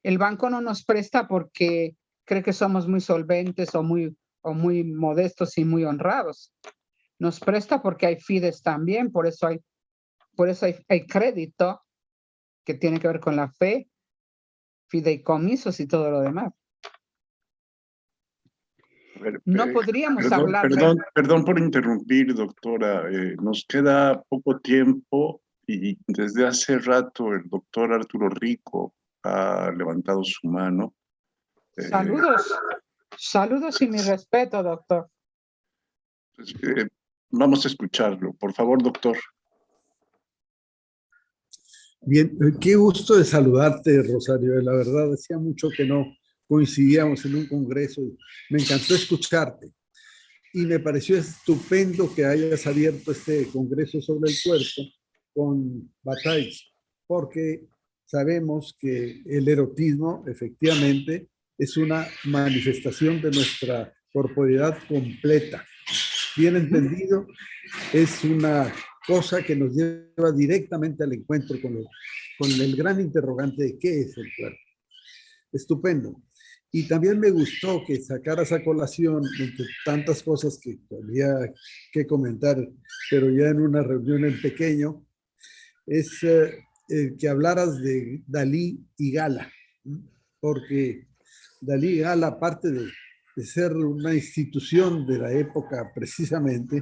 El banco no nos presta porque cree que somos muy solventes o muy modestos y muy honrados. Nos presta porque hay fides también, por eso hay crédito que tiene que ver con la fe, fideicomisos y todo lo demás. No podríamos hablar. Perdón por interrumpir, doctora. Nos queda poco tiempo y desde hace rato el doctor Arturo Rico ha levantado su mano. Saludos y mi respeto, doctor. Pues, vamos a escucharlo. Por favor, doctor. Bien, qué gusto de saludarte, Rosario. La verdad, hacía mucho que no coincidíamos en un congreso. Me encantó escucharte. Y me pareció estupendo que hayas abierto este congreso sobre el cuerpo con Bataille, porque sabemos que el erotismo efectivamente es una manifestación de nuestra corporeidad completa. Bien entendido, es una cosa que nos lleva directamente al encuentro con el gran interrogante de qué es el cuerpo. Estupendo. Y también me gustó que sacaras a colación, entre tantas cosas que había que comentar, pero ya en una reunión en pequeño, es que hablaras de Dalí y Gala, porque Dalí y Gala, aparte de ser una institución de la época precisamente,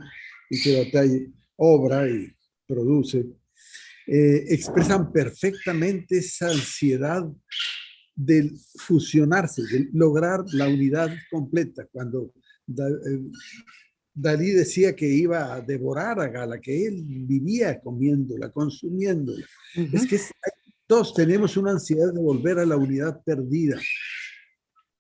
y que Bataille obra y produce, expresan perfectamente esa ansiedad de fusionarse, de lograr la unidad completa. Cuando Dalí decía que iba a devorar a Gala, que él vivía comiéndola, consumiéndola. Es que todos tenemos una ansiedad de volver a la unidad perdida.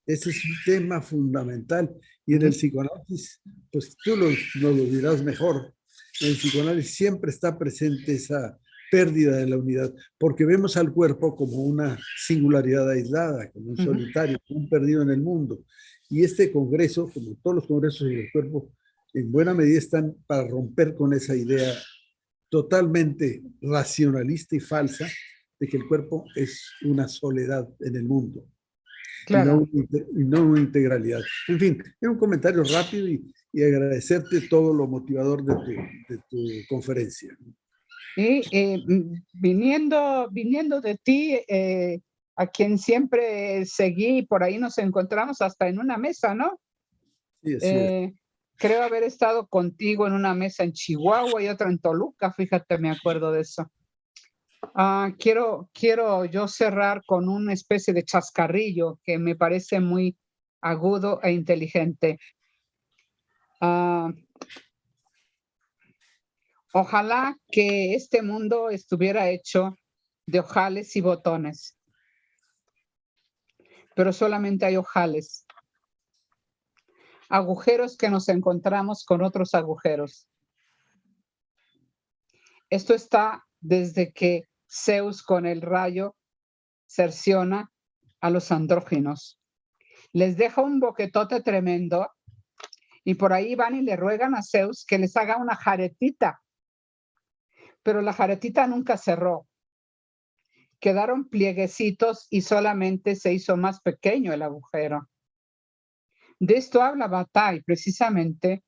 Ese es un tema fundamental. Y en el psicoanálisis, pues tú nos lo dirás mejor, en el psicoanálisis siempre está presente esa pérdida de la unidad, porque vemos al cuerpo como una singularidad aislada, como un solitario, como un perdido en el mundo. Y este congreso, como todos los congresos del cuerpo, en buena medida están para romper con esa idea totalmente racionalista y falsa de que el cuerpo es una soledad en el mundo. Claro. Y no una integralidad. En fin, es un comentario rápido y agradecerte todo lo motivador de tu conferencia. Y viniendo de ti, a quien siempre seguí, por ahí nos encontramos hasta en una mesa, ¿no? Sí, así es. Creo haber estado contigo en una mesa en Chihuahua y otra en Toluca, fíjate, me acuerdo de eso. Quiero yo cerrar con una especie de chascarrillo que me parece muy agudo e inteligente. Ojalá que este mundo estuviera hecho de ojales y botones. Pero solamente hay ojales. Agujeros que nos encontramos con otros agujeros. Esto está desde que Zeus con el rayo cerciona a los andróginos. Les deja un boquetote tremendo y por ahí van y le ruegan a Zeus que les haga una jaretita. Pero la jaretita nunca cerró. Quedaron plieguecitos y solamente se hizo más pequeño el agujero. De esto habla Bataille precisamente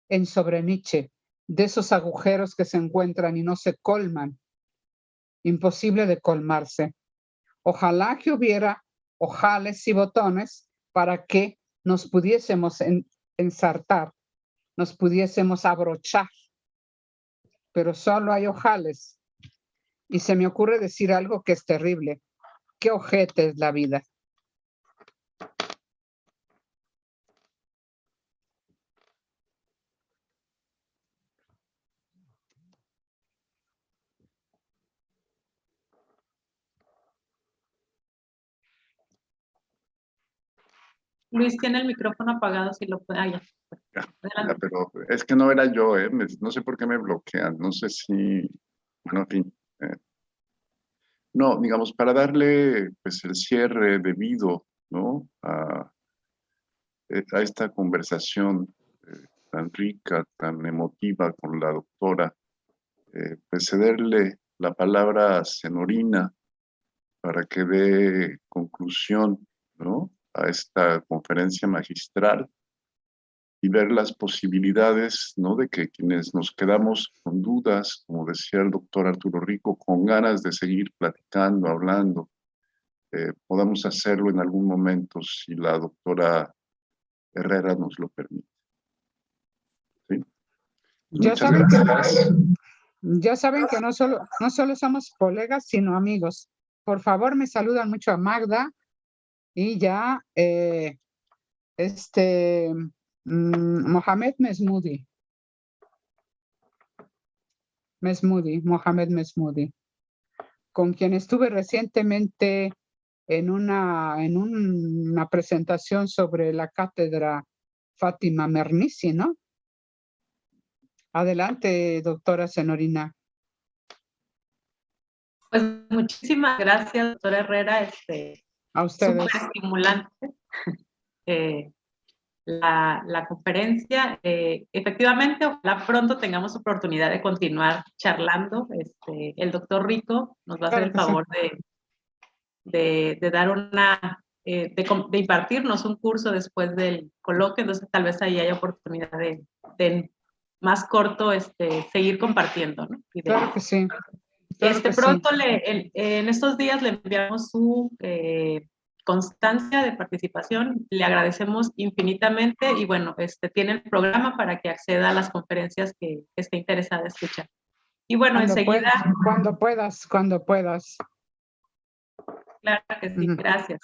en Sobre Nietzsche, de esos agujeros que se encuentran y no se colman. Imposible de colmarse. Ojalá que hubiera ojales y botones para que nos pudiésemos ensartar, nos pudiésemos abrochar. Pero solo hay ojales. Y se me ocurre decir algo que es terrible. Qué ojete es la vida. Luis tiene el micrófono apagado, si lo puede. Ya. Ya, pero es que no era yo, no sé por qué me bloquean, no sé si, bueno, en fin. No, digamos, para darle pues el cierre debido, ¿no? A esta conversación tan rica, tan emotiva con la doctora, pues cederle la palabra a Senorina para que dé conclusión, ¿no? A esta conferencia magistral y ver las posibilidades, ¿no? De que quienes nos quedamos con dudas, como decía el doctor Arturo Rico, con ganas de seguir platicando, hablando, podamos hacerlo en algún momento si la doctora Herrera nos lo permite. ¿Sí? Ya saben que no solo somos colegas, sino amigos. Por favor, me saludan mucho a Magda y ya Mohamed Mesmoudi, Mohamed Mesmoudi, con quien estuve recientemente en una presentación sobre la cátedra Fátima Mernissi, ¿no? Adelante, doctora Senorina. Pues muchísimas gracias, doctora Herrera. A ustedes. Súper estimulante la conferencia. Efectivamente, ojalá pronto tengamos oportunidad de continuar charlando. El doctor Rico nos va a hacer el favor de dar de impartirnos un curso después del coloquio, entonces tal vez ahí haya oportunidad de más corto seguir compartiendo, ¿no? Claro que sí. Claro que Pronto sí. En estos días le enviamos su constancia de participación, le agradecemos infinitamente y bueno, tiene el programa para que acceda a las conferencias que esté interesada en escuchar. Y bueno, enseguida... Cuando puedas. Claro que sí, gracias.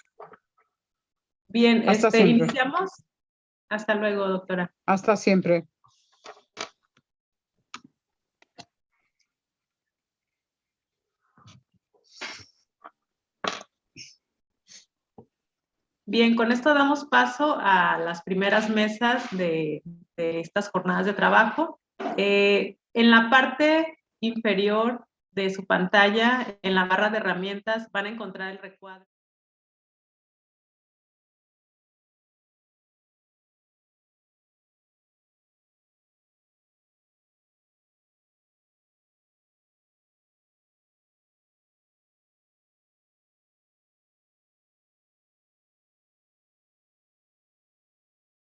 Bien, iniciamos. Hasta luego, doctora. Hasta siempre. Bien, con esto damos paso a las primeras mesas de estas jornadas de trabajo. En la parte inferior de su pantalla, en la barra de herramientas, van a encontrar el recuadro.